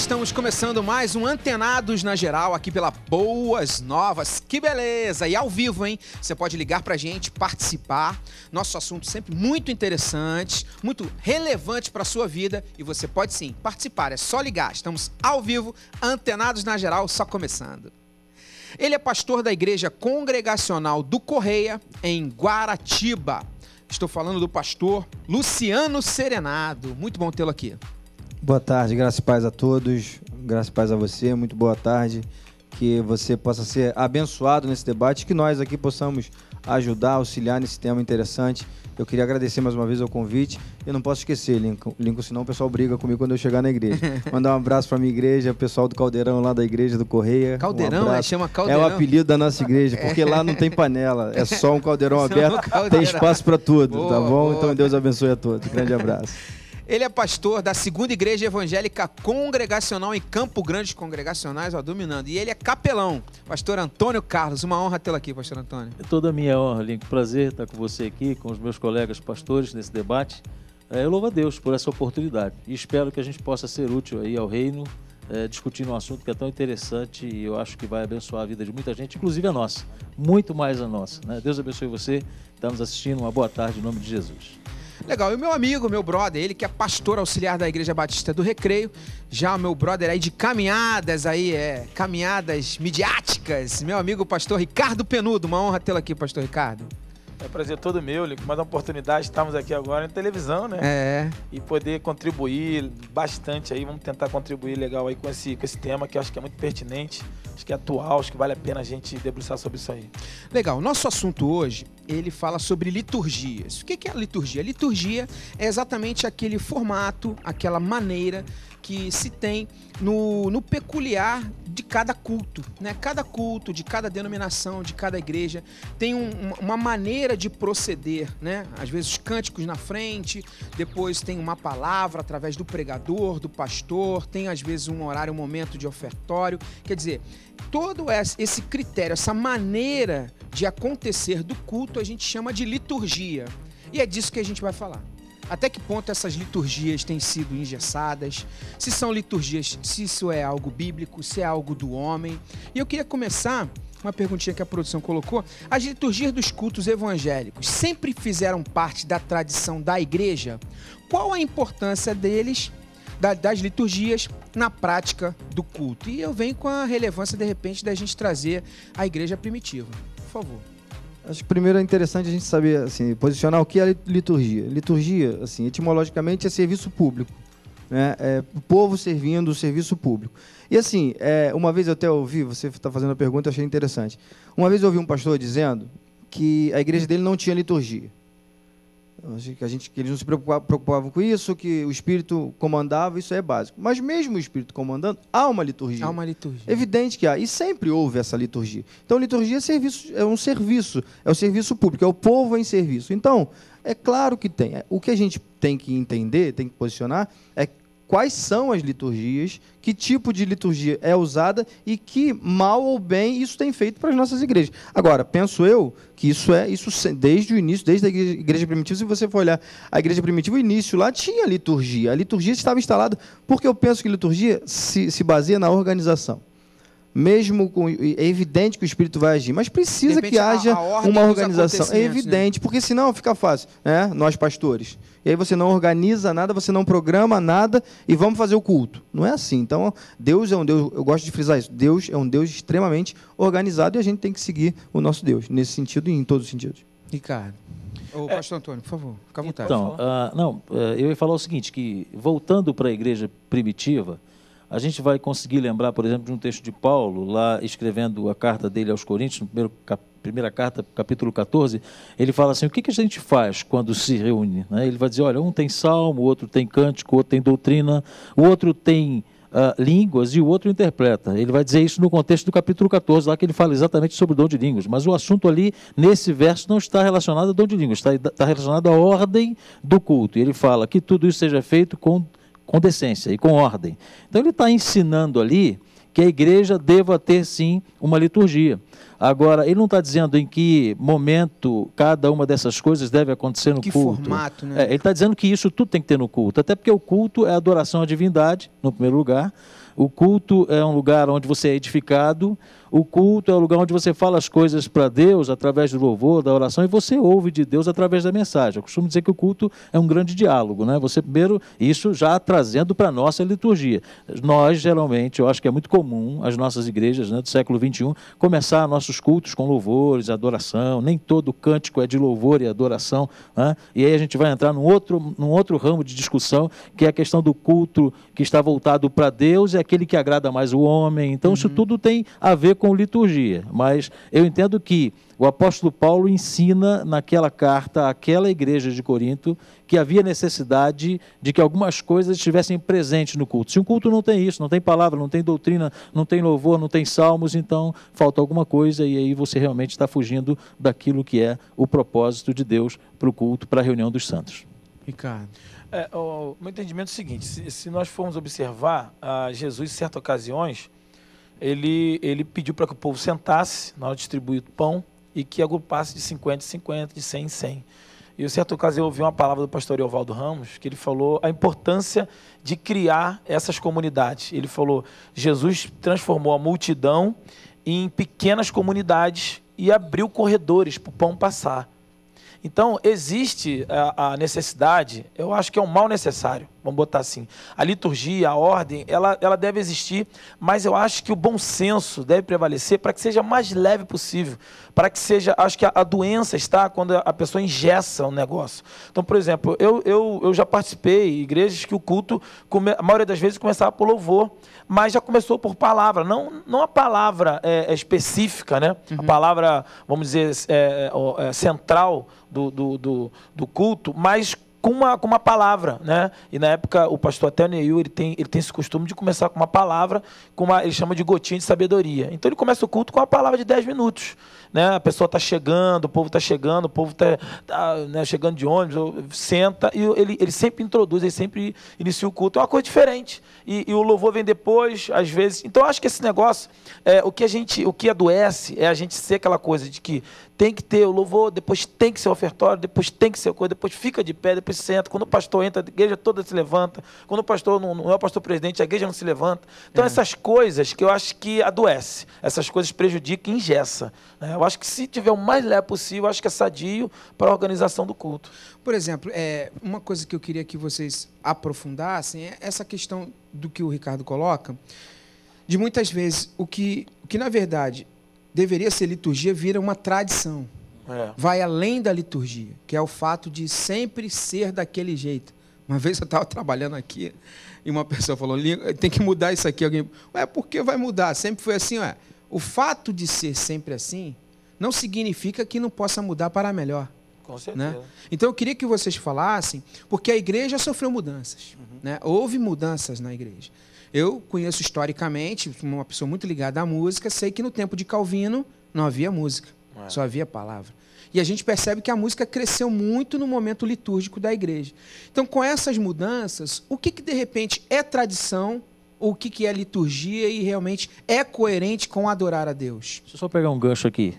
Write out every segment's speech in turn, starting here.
estamos começando mais um Antenados na Geral aqui pela Boas Novas. Que beleza! E ao vivo, hein? Você pode ligar pra gente, participar. Nosso assunto sempre muito interessante, muito relevante para a sua vida e você pode sim participar. É só ligar. Estamos ao vivo, Antenados na Geral, só começando. Ele é pastor da Igreja Congregacional do Correia, em Guaratiba. Estou falando do pastor Luciano Serenado. Muito bom tê-lo aqui. Boa tarde, graças e paz a todos, graças e paz a você, muito boa tarde, que você possa ser abençoado nesse debate, que nós aqui possamos ajudar, auxiliar nesse tema interessante. Eu queria agradecer mais uma vez o convite. Eu não posso esquecer, Lincoln, senão o pessoal briga comigo quando eu chegar na igreja. Mandar um abraço para a minha igreja, o pessoal do Caldeirão lá da igreja do Correia. Caldeirão, chama Caldeirão. É o apelido da nossa igreja, porque lá não tem panela, é só um caldeirão aberto, tem espaço para tudo, boa, tá bom? Boa. Então Deus abençoe a todos. Grande abraço. Ele é pastor da Segunda Igreja Evangélica Congregacional em Campo Grande, Congregacionais, dominando. E ele é capelão, pastor Antônio Carlos. Uma honra tê-lo aqui, pastor Antônio. É toda a minha honra, Lincoln. Prazer estar com você aqui, com os meus colegas pastores nesse debate. Eu louvo a Deus por essa oportunidade e espero que a gente possa ser útil aí ao reino, discutindo um assunto que é tão interessante e eu acho que vai abençoar a vida de muita gente, inclusive a nossa, muito mais a nossa, né? Deus abençoe você que está nos assistindo. Uma boa tarde em nome de Jesus. Legal, e o meu amigo, meu brother, ele que é pastor auxiliar da Igreja Batista do Recreio, já o meu brother aí de caminhadas aí, caminhadas midiáticas, meu amigo pastor Ricardo Penudo. Uma honra tê-lo aqui, pastor Ricardo. É um prazer todo meu, Lincoln, mais uma oportunidade, estamos aqui agora em televisão, né? E poder contribuir bastante aí, vamos tentar contribuir legal aí com esse tema que eu acho que é muito pertinente, acho que é atual, acho que vale a pena a gente debruçar sobre isso aí. Legal, nosso assunto hoje, ele fala sobre liturgias. O que é a liturgia? A liturgia é exatamente aquele formato, aquela maneira que se tem no peculiar de cada culto, né? Cada culto, de cada denominação, de cada igreja, tem uma maneira de proceder, né? Às vezes cânticos na frente, depois tem uma palavra através do pregador, do pastor, tem às vezes um horário, um momento de ofertório. Quer dizer, todo esse critério, essa maneira de acontecer do culto, a gente chama de liturgia. E é disso que a gente vai falar. Até que ponto essas liturgias têm sido engessadas, se são liturgias, se isso é algo bíblico, se é algo do homem. E eu queria começar, uma perguntinha que a produção colocou, as liturgias dos cultos evangélicos sempre fizeram parte da tradição da igreja? Qual a importância deles, das liturgias, na prática do culto? E eu venho com a relevância, de repente, da gente trazer a igreja primitiva. Por favor. Acho que primeiro é interessante a gente saber, assim, posicionar o que é liturgia. Liturgia, assim, etimologicamente, é serviço público, né? É o povo servindo o serviço público. E assim, uma vez eu até ouvi, você está fazendo a pergunta, eu achei interessante. Uma vez eu ouvi um pastor dizendo que a igreja dele não tinha liturgia. Que eles não se preocupavam com isso, que o Espírito comandava, isso é básico. Mas mesmo o Espírito comandando, há uma liturgia. Há uma liturgia. Evidente que há, e sempre houve essa liturgia. Então, liturgia é um serviço, é o serviço público, é o povo em serviço. Então, é claro que tem. O que a gente tem que entender, tem que posicionar, é quais são as liturgias, que tipo de liturgia é usada e que, mal ou bem, isso tem feito para as nossas igrejas. Agora, penso eu que isso desde o início, desde a igreja primitiva, se você for olhar a igreja primitiva, o início lá tinha liturgia. A liturgia estava instalada, porque eu penso que liturgia se baseia na organização. Mesmo é evidente que o Espírito vai agir, mas precisa repente, que haja uma organização. É evidente, né? Porque senão fica fácil, né? Nós pastores. E aí você não organiza nada, você não programa nada e vamos fazer o culto. Não é assim. Então, Deus é um Deus, eu gosto de frisar isso, Deus é um Deus extremamente organizado e a gente tem que seguir o nosso Deus, nesse sentido e em todos os sentidos. Ricardo. Ô, pastor Antônio, por favor, fica à vontade. Então, eu ia falar o seguinte, que voltando para a igreja primitiva, a gente vai conseguir lembrar, por exemplo, de um texto de Paulo, lá escrevendo a carta dele aos Coríntios, na primeira carta, capítulo 14, ele fala assim, o que a gente faz quando se reúne? Ele vai dizer, olha, um tem salmo, o outro tem cântico, o outro tem doutrina, o outro tem línguas e o outro interpreta. Ele vai dizer isso no contexto do capítulo 14, lá que ele fala exatamente sobre o dom de línguas, mas o assunto ali, nesse verso, não está relacionado ao dom de línguas, está relacionado à ordem do culto. E ele fala que tudo isso seja feito com decência e com ordem. Então ele está ensinando ali que a igreja deva ter sim uma liturgia. Agora, ele não está dizendo em que momento cada uma dessas coisas deve acontecer no que culto. Que formato, né? Ele está dizendo que isso tudo tem que ter no culto, até porque o culto é adoração à divindade, no primeiro lugar. O culto é um lugar onde você é edificado. O culto é o lugar onde você fala as coisas para Deus através do louvor, da oração, e você ouve de Deus através da mensagem. Eu costumo dizer que o culto é um grande diálogo, né? Você primeiro, isso já trazendo para a nossa liturgia. Nós, geralmente, eu acho que é muito comum, as nossas igrejas, né, do século XXI, começar nossos cultos com louvores, adoração. Nem todo cântico é de louvor e adoração, né? E aí a gente vai entrar num outro ramo de discussão, que é a questão do culto que está voltado para Deus e aquele que agrada mais o homem. Então, isso tudo tem a ver com liturgia, mas eu entendo que o apóstolo Paulo ensina naquela carta àquela igreja de Corinto que havia necessidade de que algumas coisas estivessem presentes no culto. Se um culto não tem isso, não tem palavra, não tem doutrina, não tem louvor, não tem salmos, então falta alguma coisa e aí você realmente está fugindo daquilo que é o propósito de Deus para o culto, para a reunião dos santos. Ricardo. O meu entendimento é o seguinte, se nós formos observar, Jesus, em certas ocasiões, ele pediu para que o povo sentasse na hora de distribuir o pão e que agrupasse de 50 em 50, de 100 em 100. E em certa ocasião eu ouvi uma palavra do pastor Eovaldo Ramos, que ele falou a importância de criar essas comunidades. Ele falou, Jesus transformou a multidão em pequenas comunidades e abriu corredores para o pão passar. Então, existe a necessidade, eu acho que é um mal necessário, vamos botar assim. A liturgia, a ordem, ela deve existir, mas eu acho que o bom senso deve prevalecer para que seja mais leve possível, para que seja, acho que a doença está quando a pessoa engessa um negócio. Então, por exemplo, eu já participei em igrejas que o culto, a maioria das vezes, começava por louvor, mas já começou por palavra, não a palavra específica, né? A palavra, vamos dizer, central do culto, mas com uma palavra, né? E na época o pastor até Neil, ele tem esse costume de começar com uma palavra, ele chama de gotinha de sabedoria. Então ele começa o culto com uma palavra de 10 minutos. Né? A pessoa está chegando, o povo está chegando, o povo está né, chegando de ônibus, senta, e ele sempre introduz, ele sempre inicia o culto. É uma coisa diferente. E o louvor vem depois, às vezes. Então, eu acho que esse negócio, o que adoece é a gente ser aquela coisa de que tem que ter o louvor, depois tem que ser o ofertório, depois tem que ser coisa, depois fica de pé, depois senta. Quando o pastor entra, a igreja toda se levanta. Quando o pastor não é o pastor presidente, a igreja não se levanta. Então, essas coisas que eu acho que adoece, essas coisas prejudicam e engessa. Né? Eu acho que se tiver o mais leve possível, eu acho que é sadio para a organização do culto. Por exemplo, uma coisa que eu queria que vocês aprofundassem é essa questão do que o Ricardo coloca, de muitas vezes o que na verdade deveria ser liturgia vira uma tradição. Vai além da liturgia, que é o fato de sempre ser daquele jeito. Uma vez eu estava trabalhando aqui e uma pessoa falou, tem que mudar isso aqui. Alguém, por que vai mudar? Sempre foi assim, O fato de ser sempre assim não significa que não possa mudar para melhor. Com certeza. Né? Então eu queria que vocês falassem, porque a igreja sofreu mudanças. Né? Houve mudanças na igreja. Eu conheço historicamente, uma pessoa muito ligada à música, sei que no tempo de Calvino não havia música, só havia palavra. E a gente percebe que a música cresceu muito no momento litúrgico da igreja. Então, com essas mudanças, o que de repente é tradição, o que é liturgia e realmente é coerente com adorar a Deus? Deixa eu só pegar um gancho aqui.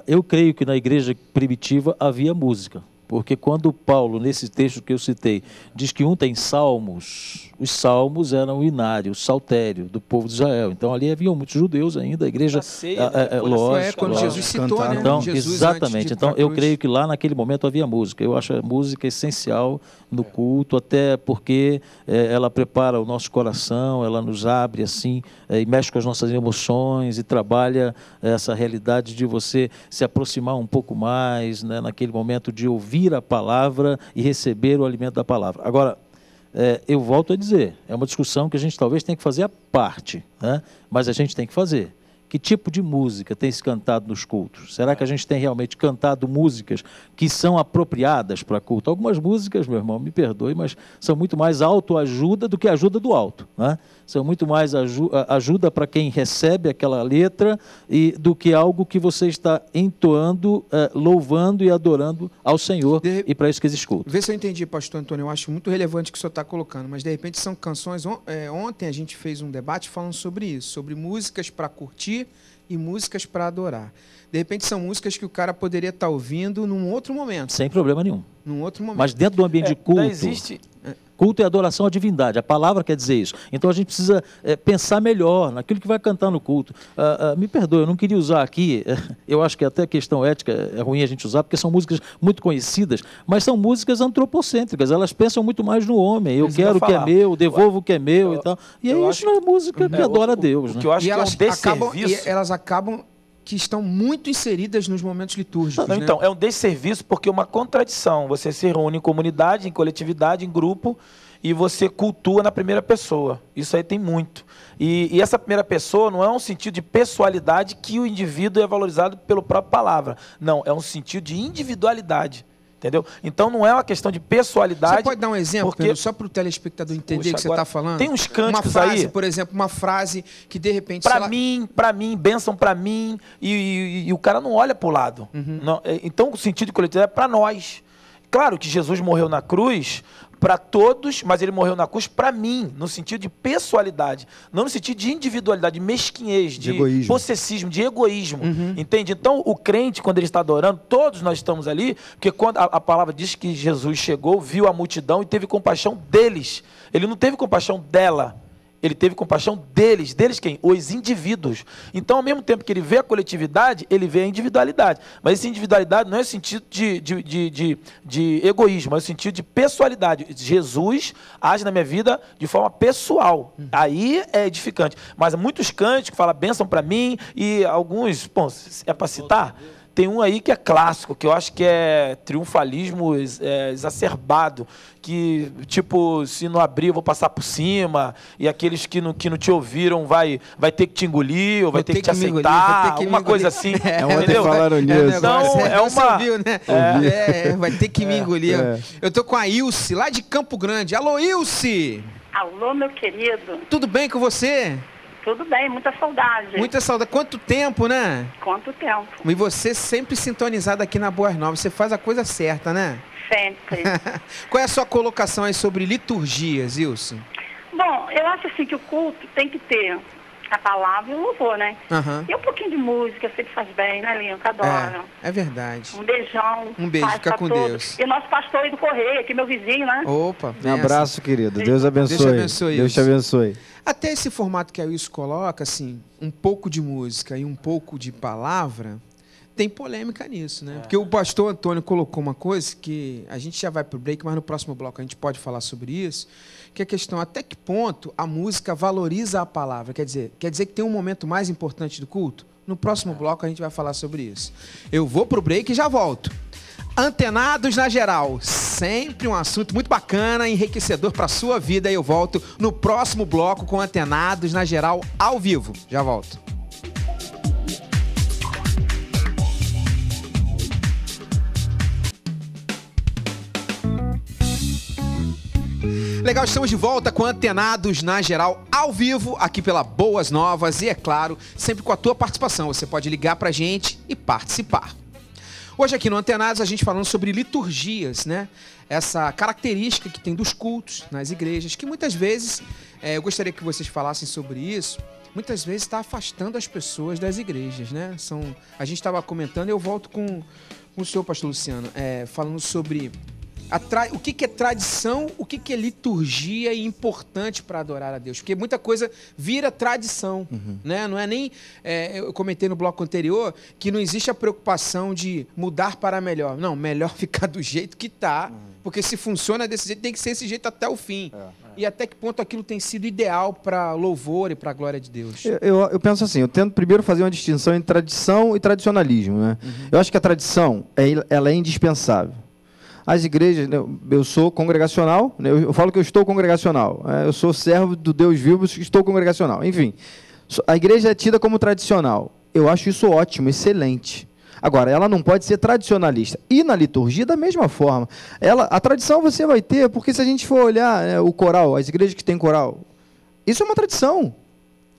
Eu creio que na igreja primitiva havia música. Porque quando Paulo, nesse texto que eu citei, diz que tem salmos, os salmos eram o inário, o saltério do povo de Israel. Então ali haviam muitos judeus ainda, a igreja... Lógico, quando Jesus citou, né? Então, Jesus exatamente. Então eu creio que lá naquele momento havia música. Eu acho a música essencial no culto, até porque ela prepara o nosso coração, ela nos abre assim, e mexe com as nossas emoções e trabalha essa realidade de você se aproximar um pouco mais, né, naquele momento de ouvir a palavra e receber o alimento da palavra. Agora, eu volto a dizer, é uma discussão que a gente talvez tenha que fazer à parte, né? Mas a gente tem que fazer. Que tipo de música tem se cantado nos cultos? Será que a gente tem realmente cantado músicas que são apropriadas para culto? Algumas músicas, meu irmão, me perdoe, mas são muito mais autoajuda do que ajuda do alto, né? São muito mais ajuda para quem recebe aquela letra do que algo que você está entoando, louvando e adorando ao Senhor, e para isso que existe culto. Vê se eu entendi, pastor Antônio, eu acho muito relevante o que o senhor está colocando, mas de repente são canções... Ontem a gente fez um debate falando sobre isso, sobre músicas para curtir e músicas para adorar. De repente são músicas que o cara poderia estar ouvindo num outro momento. Sem problema nenhum. Num outro momento. Mas dentro do ambiente de culto... Não existe... Culto é adoração à divindade, a palavra quer dizer isso. Então a gente precisa pensar melhor naquilo que vai cantar no culto. Me perdoe, eu não queria usar aqui, eu acho que até a questão ética é ruim a gente usar, porque são músicas muito conhecidas, mas são músicas antropocêntricas, elas pensam muito mais no homem. Eu quero o que é meu, devolvo o que é meu e tal. E aí isso não é música que adora a Deus. O que eu acho que é um desserviço. Elas acabam que estão muito inseridas nos momentos litúrgicos. Então, é um desserviço porque é uma contradição. Você se reúne em comunidade, em coletividade, em grupo, e você cultua na primeira pessoa. Isso aí tem muito. E essa primeira pessoa não é um sentido de pessoalidade que o indivíduo é valorizado pela própria palavra. Não, é um sentido de individualidade. Entendeu? Então não é uma questão de pessoalidade. Você pode dar um exemplo, porque... Pedro, só para o telespectador entender o que você está falando? Tem uns cânticos uma frase, aí, por exemplo, uma frase que de repente... Para mim, bênção para mim, e o cara não olha para o lado. Não, então o sentido de coletividade é para nós. Claro que Jesus morreu na cruz para todos, mas ele morreu na cruz para mim, no sentido de pessoalidade, não no sentido de individualidade, de mesquinhez, de possessismo, de egoísmo, entende? Então, o crente, quando ele está adorando, todos nós estamos ali, porque quando a palavra diz que Jesus chegou, viu a multidão e teve compaixão deles, ele não teve compaixão dela, ele teve compaixão deles. Deles quem? Os indivíduos. Então, ao mesmo tempo que ele vê a coletividade, ele vê a individualidade. Mas essa individualidade não é o sentido de egoísmo, é o sentido de pessoalidade. Jesus age na minha vida de forma pessoal. Aí é edificante. Mas muitos cânticos falam bênção para mim e alguns, bom, é para citar... Tem um aí que é clássico, que eu acho que é triunfalismo exacerbado, que, tipo, se não abrir eu vou passar por cima, e aqueles que não te ouviram vai ter que te engolir, ou vai ter que te aceitar, uma coisa assim. Entendeu? Falaram nisso. Então, é uma... Ouviu, né? Vai ter que me engolir. Eu tô com a Ilse, lá de Campo Grande. Alô, Ilse! Alô, meu querido. Tudo bem com você? Tudo bem, muita saudade. Muita saudade. Quanto tempo, né? Quanto tempo. E você sempre sintonizado aqui na Boas Novas. Você faz a coisa certa, né? Sempre. Qual é a sua colocação aí sobre liturgias, Ilse? Bom, eu acho assim que o culto tem que ter a palavra e o louvor, né? E um pouquinho de música, sempre faz bem, né, Linho? Que adoro. É verdade. Um beijão. Um beijo, fica com todos. Deus. E nosso pastor aí do Correio, aqui meu vizinho, né? Opa. Um abraço, querido. Deus abençoe. Deus te abençoe. Deus te abençoe. Até esse formato que a Wilson coloca, assim, um pouco de música e um pouco de palavra, tem polêmica nisso, né? Porque o pastor Antônio colocou uma coisa que a gente já vai para o break, mas no próximo bloco a gente pode falar sobre isso, que é a questão até que ponto a música valoriza a palavra. Quer dizer que tem um momento mais importante do culto? No próximo bloco a gente vai falar sobre isso. Eu vou para o break e já volto. Antenados na Geral, sempre um assunto muito bacana, enriquecedor para a sua vida. Eu volto no próximo bloco com Antenados na Geral ao vivo. Já volto. Legal, estamos de volta com Antenados na Geral ao vivo, aqui pela Boas Novas e, é claro, sempre com a tua participação. Você pode ligar para a gente e participar. Hoje aqui no Antenados a gente falando sobre liturgias, né? Essa característica que tem dos cultos nas igrejas, que muitas vezes, eu gostaria que vocês falassem sobre isso, muitas vezes está afastando as pessoas das igrejas, né? A gente estava comentando, eu volto com o senhor, pastor Luciano, falando sobre o que é tradição, o que é liturgia e importante para adorar a Deus. Porque muita coisa vira tradição, né? Não é nem... eu comentei no bloco anterior que não existe a preocupação de mudar para melhor. Não, melhor ficar do jeito que está, porque se funciona desse jeito, tem que ser desse jeito até o fim. E até que ponto aquilo tem sido ideal para louvor e para a glória de Deus? Eu penso assim, eu tento primeiro fazer uma distinção entre tradição e tradicionalismo, né? Eu acho que a tradição, ela é indispensável. As igrejas, eu sou congregacional, eu falo que eu estou congregacional, eu sou servo do Deus vivo, estou congregacional, enfim. A igreja é tida como tradicional. Eu acho isso ótimo, excelente. Agora, ela não pode ser tradicionalista. E na liturgia, da mesma forma. A tradição você vai ter, porque se a gente for olhar o coral, as igrejas que têm coral, isso é uma tradição.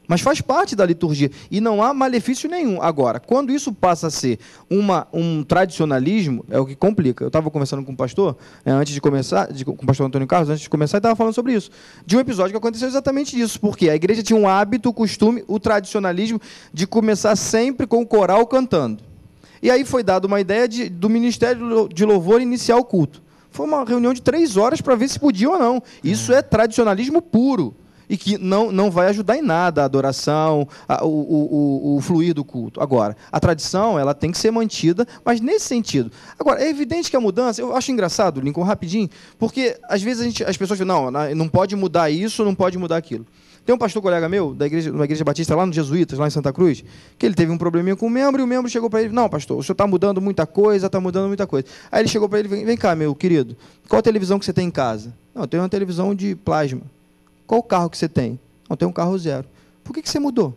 Mas faz parte da liturgia e não há malefício nenhum. Agora, quando isso passa a ser um tradicionalismo, é o que complica. Eu estava conversando com o pastor, antes de começar, com o pastor Antônio Carlos, antes de começar, e estava falando sobre isso. De um episódio que aconteceu exatamente disso, porque a igreja tinha um hábito, o costume, o tradicionalismo de começar sempre com o coral cantando. E aí foi dada uma ideia do ministério de louvor iniciar o culto. Foi uma reunião de 3 horas para ver se podia ou não. Isso é tradicionalismo puro. E que não vai ajudar em nada a adoração, o fluir do culto. Agora, a tradição ela tem que ser mantida, mas nesse sentido. Agora, é evidente que a mudança, eu acho engraçado, Lincoln, rapidinho, porque às vezes as pessoas falam, não pode mudar isso, não pode mudar aquilo. Tem um pastor colega meu, da igreja batista lá no Jesuítas, lá em Santa Cruz, que ele teve um probleminha com o membro, e o membro chegou para ele, não, pastor, o senhor está mudando muita coisa, Aí ele chegou para ele, vem cá, meu querido, qual a televisão que você tem em casa? Não, eu tenho uma televisão de plasma. Qual o carro que você tem? Não, tem um carro 0. Por que você mudou?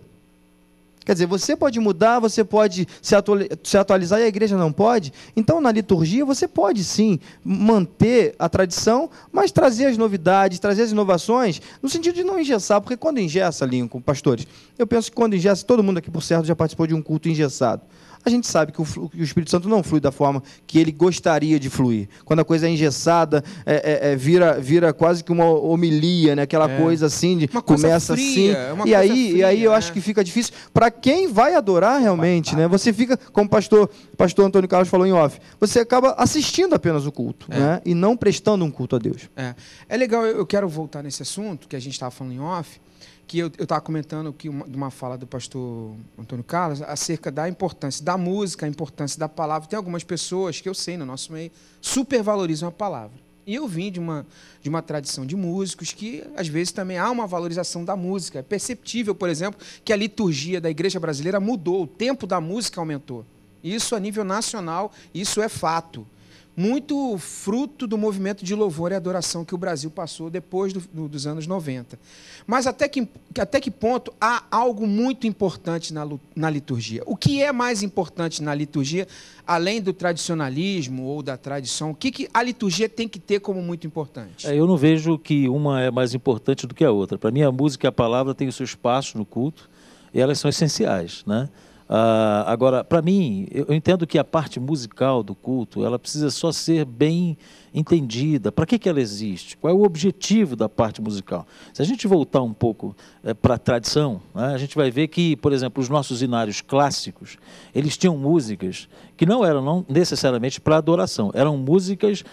Quer dizer, você pode mudar, você pode se atualizar e a igreja não pode. Então, na liturgia, você pode sim manter a tradição, mas trazer as novidades, trazer as inovações, no sentido de não engessar, porque quando engessa, Lincoln, pastores, eu penso que quando engessa, todo mundo aqui, por certo, já participou de um culto engessado. A gente sabe que o Espírito Santo não flui da forma que ele gostaria de fluir. Quando a coisa é engessada, vira quase que uma homilia, né? Aquela coisa assim, de começa fria, assim. E aí eu acho que fica difícil para quem vai adorar realmente, né? Você fica, como o pastor Antônio Carlos falou em off, você acaba assistindo apenas o culto, né? E não prestando um culto a Deus. É legal, eu quero voltar nesse assunto que a gente estava falando em off, que eu estava comentando de uma fala do pastor Antônio Carlos acerca da importância da música, a importância da palavra. Tem algumas pessoas que eu sei no nosso meio supervalorizam a palavra. E eu vim de uma tradição de músicos que, às vezes, também há uma valorização da música. É perceptível, por exemplo, que a liturgia da igreja brasileira mudou, o tempo da música aumentou. Isso a nível nacional, isso é fato. Muito fruto do movimento de louvor e adoração que o Brasil passou depois dos anos 90. Mas até que ponto há algo muito importante na liturgia? O que é mais importante na liturgia, além do tradicionalismo ou da tradição? O que a liturgia tem que ter como muito importante? Eu não vejo que uma é mais importante do que a outra. Para mim, a música e a palavra têm o seu espaço no culto e elas são essenciais, né? Agora, para mim, eu entendo que a parte musical do culto, ela precisa só ser bem entendida. Para que ela existe? Qual é o objetivo da parte musical? Se a gente voltar um pouco para a tradição, né, a gente vai ver que, por exemplo, os nossos hinários clássicos, eles tinham músicas que não eram necessariamente para adoração, eram músicas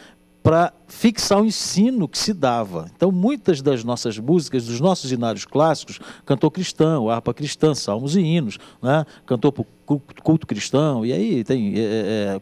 para fixar o ensino que se dava. Então, muitas das nossas músicas, dos nossos hinários clássicos, cantor cristão, harpa cristã, salmos e hinos, né? Cantor por culto cristão, e aí tem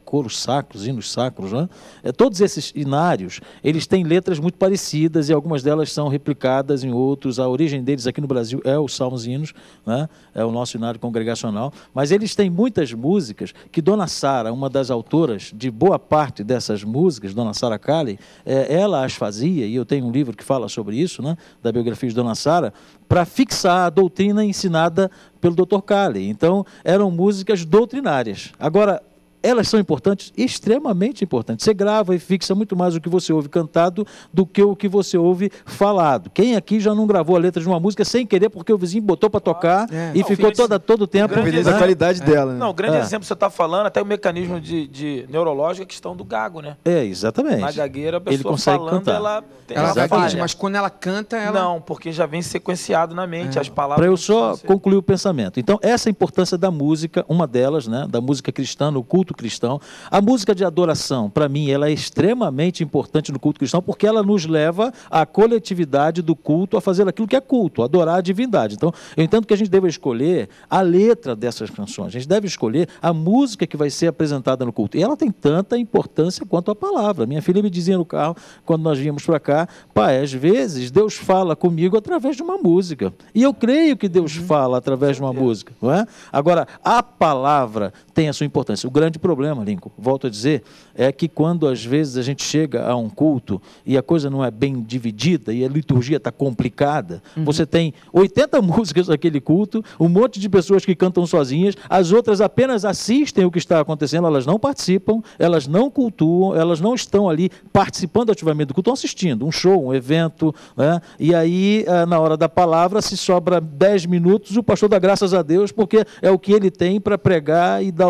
coros sacros, hinos sacros, né? Todos esses hinários, eles têm letras muito parecidas e algumas delas são replicadas em outros. A origem deles aqui no Brasil é os salmos e hinos, né? É o nosso hinário congregacional, mas eles têm muitas músicas que Dona Sara, uma das autoras de boa parte dessas músicas, Dona Sara Kalley, ela as fazia, e eu tenho um livro que fala sobre isso, né? Da biografia de Dona Sara, para fixar a doutrina ensinada pelo Dr. Kalley. Então, eram músicas doutrinárias. Agora, elas são importantes, extremamente importantes. Você grava e fixa muito mais o que você ouve cantado do que o que você ouve falado. Quem aqui já não gravou a letra de uma música sem querer porque o vizinho botou para tocar e ficou todo o tempo... Dependendo da qualidade dela. Né? Não, o grande exemplo que você está falando, até o mecanismo de neurológico, é a questão do gago, né? Exatamente. Na gagueira, a pessoa ele consegue falando, cantar. ela gagueja, mas quando ela canta, ela... Não, porque já vem sequenciado na mente as palavras. Para eu só concluir o pensamento. Então, essa é a importância da música, uma delas, né? Da música cristã, no culto cristão. A música de adoração, para mim, ela é extremamente importante no culto cristão, porque ela nos leva à coletividade do culto, a fazer aquilo que é culto, adorar a divindade. Então, eu entendo que a gente deve escolher a letra dessas canções, a gente deve escolher a música que vai ser apresentada no culto. E ela tem tanta importância quanto a palavra. Minha filha me dizia no carro, quando nós viemos para cá, pai, às vezes Deus fala comigo através de uma música. E eu creio que Deus fala através de uma música, não é? Agora, a palavra tem a sua importância. O grande problema, Lincoln, volto a dizer, é que quando às vezes a gente chega a um culto e a coisa não é bem dividida e a liturgia está complicada, você tem 80 músicas naquele culto, um monte de pessoas que cantam sozinhas, as outras apenas assistem o que está acontecendo, elas não participam, elas não cultuam, elas não estão ali participando ativamente do culto, estão assistindo um show, um evento, né? E aí, na hora da palavra, se sobra 10 minutos, o pastor dá graças a Deus, porque é o que ele tem para pregar e dar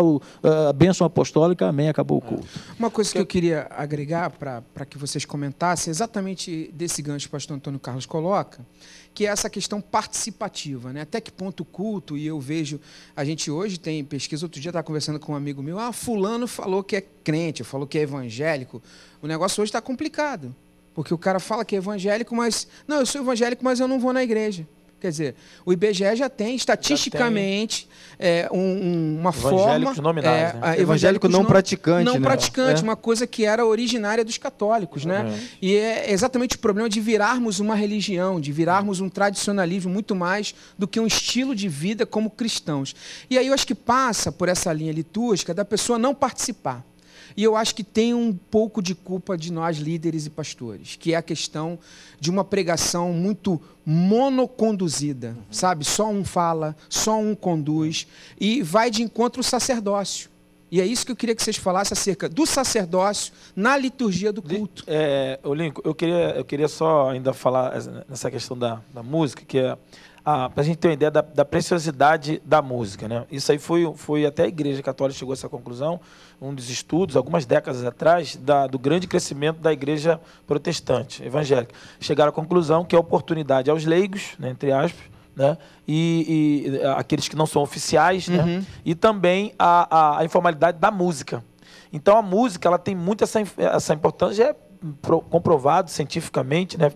a bênção bênção apostólica, amém, acabou o culto. Uma coisa que eu queria agregar para que vocês comentassem, exatamente desse gancho que o pastor Antônio Carlos coloca, que é essa questão participativa, né? Até que ponto o culto, e eu vejo, a gente hoje tem pesquisa, outro dia estava conversando com um amigo meu, fulano falou que é crente, falou que é evangélico, o negócio hoje está complicado, porque o cara fala que é evangélico, mas, não, eu sou evangélico, mas eu não vou na igreja. Quer dizer, o IBGE já tem, estatisticamente, uma forma... Nominais, né? Evangélico não praticante. Não praticante, uma coisa que era originária dos católicos, né? E é exatamente o problema de virarmos uma religião, de virarmos um tradicionalismo muito mais do que um estilo de vida como cristãos. E aí eu acho que passa por essa linha litúrgica da pessoa não participar. E eu acho que tem um pouco de culpa de nós, líderes e pastores, que é a questão de uma pregação muito monoconduzida, sabe? Só um fala, só um conduz, e vai de encontro ao sacerdócio. E é isso que eu queria que vocês falassem acerca do sacerdócio na liturgia do culto. Lincoln, eu queria só ainda falar nessa questão da música, que é para a gente ter uma ideia da preciosidade da música, né? Isso aí foi até a Igreja Católica chegou a essa conclusão, um dos estudos, algumas décadas atrás, do grande crescimento da Igreja Protestante, evangélica. Chegaram à conclusão que a oportunidade aos leigos, né, entre aspas, né, e aqueles que não são oficiais, né, e também a informalidade da música. Então, a música ela tem muito essa importância, comprovado cientificamente, né,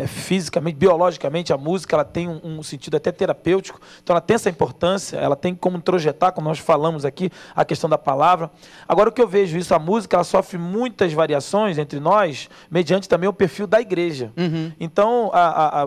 fisicamente, biologicamente, a música ela tem um sentido até terapêutico, então ela tem essa importância, ela tem como introjetar, como nós falamos aqui, a questão da palavra. Agora, o que eu vejo isso, a música ela sofre muitas variações entre nós, mediante também o perfil da igreja. Então,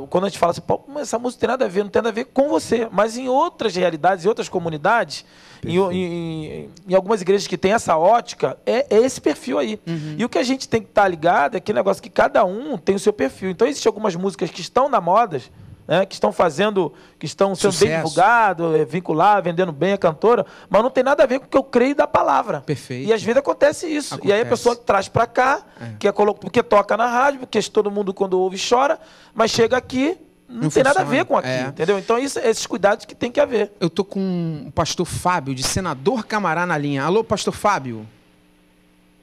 quando a gente fala assim, pô, mas essa música tem nada a ver, não tem nada a ver com você, mas em outras realidades, em outras comunidades, em algumas igrejas que tem essa ótica, é esse perfil aí. E o que a gente tem que estar ligado é aquele negócio que cada um tem o seu perfil. Então, existem algumas músicas que estão na moda, né, que estão sendo bem divulgadas, vinculadas, vendendo bem a cantora, mas não tem nada a ver com o que eu creio da palavra. Perfeito. E às vezes acontece isso. E aí a pessoa traz para cá, porque toca na rádio, porque todo mundo quando ouve chora, mas chega aqui, não tem nada a ver com aqui, entendeu? Então, esses cuidados que tem que haver. Eu estou com o pastor Fábio, de Senador Camará, na linha. Alô, pastor Fábio.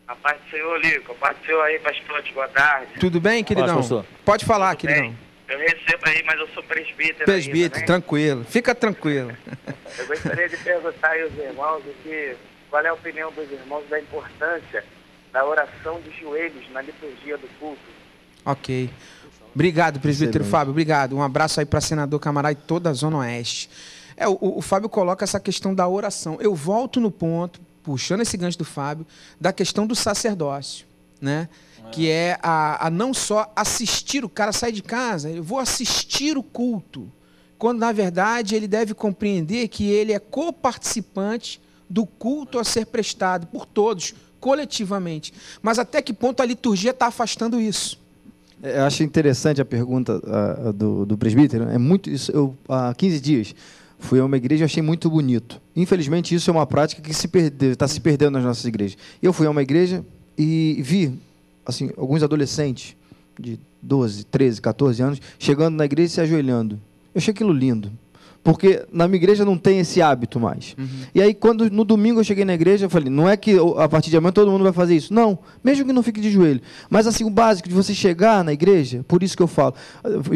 A paz do Senhor, Lico. A paz do Senhor aí, pastor. Boa tarde. Tudo bem, queridão? Pode falar, tudo queridão. Bem. Eu recebo aí, mas eu sou presbítero. Presbítero, ainda, tranquilo. Fica tranquilo. Eu gostaria de perguntar aí aos irmãos qual é a opinião dos irmãos da importância da oração de joelhos na liturgia do culto. Ok. Obrigado, presbítero Fábio, obrigado. Um abraço aí para Senador Camará e toda a Zona Oeste. O Fábio coloca essa questão da oração. Eu volto no ponto, puxando esse gancho do Fábio, da questão do sacerdócio, né? Que é a não só assistir, o cara sai de casa, eu vou assistir o culto, quando na verdade ele deve compreender que ele é coparticipante do culto a ser prestado por todos, coletivamente. Mas até que ponto a liturgia está afastando isso? Eu acho interessante a pergunta do presbítero. É muito isso. Eu, há 15 dias fui a uma igreja e achei muito bonito. Infelizmente, isso é uma prática que está se perdendo nas nossas igrejas. Eu fui a uma igreja e vi assim, alguns adolescentes de 12, 13, 14 anos chegando na igreja e se ajoelhando. Eu achei aquilo lindo. Porque na minha igreja não tem esse hábito mais. E aí, quando no domingo eu cheguei na igreja, eu falei, não é que a partir de amanhã todo mundo vai fazer isso. Não, mesmo que não fique de joelho. Mas assim, o básico de você chegar na igreja, por isso que eu falo,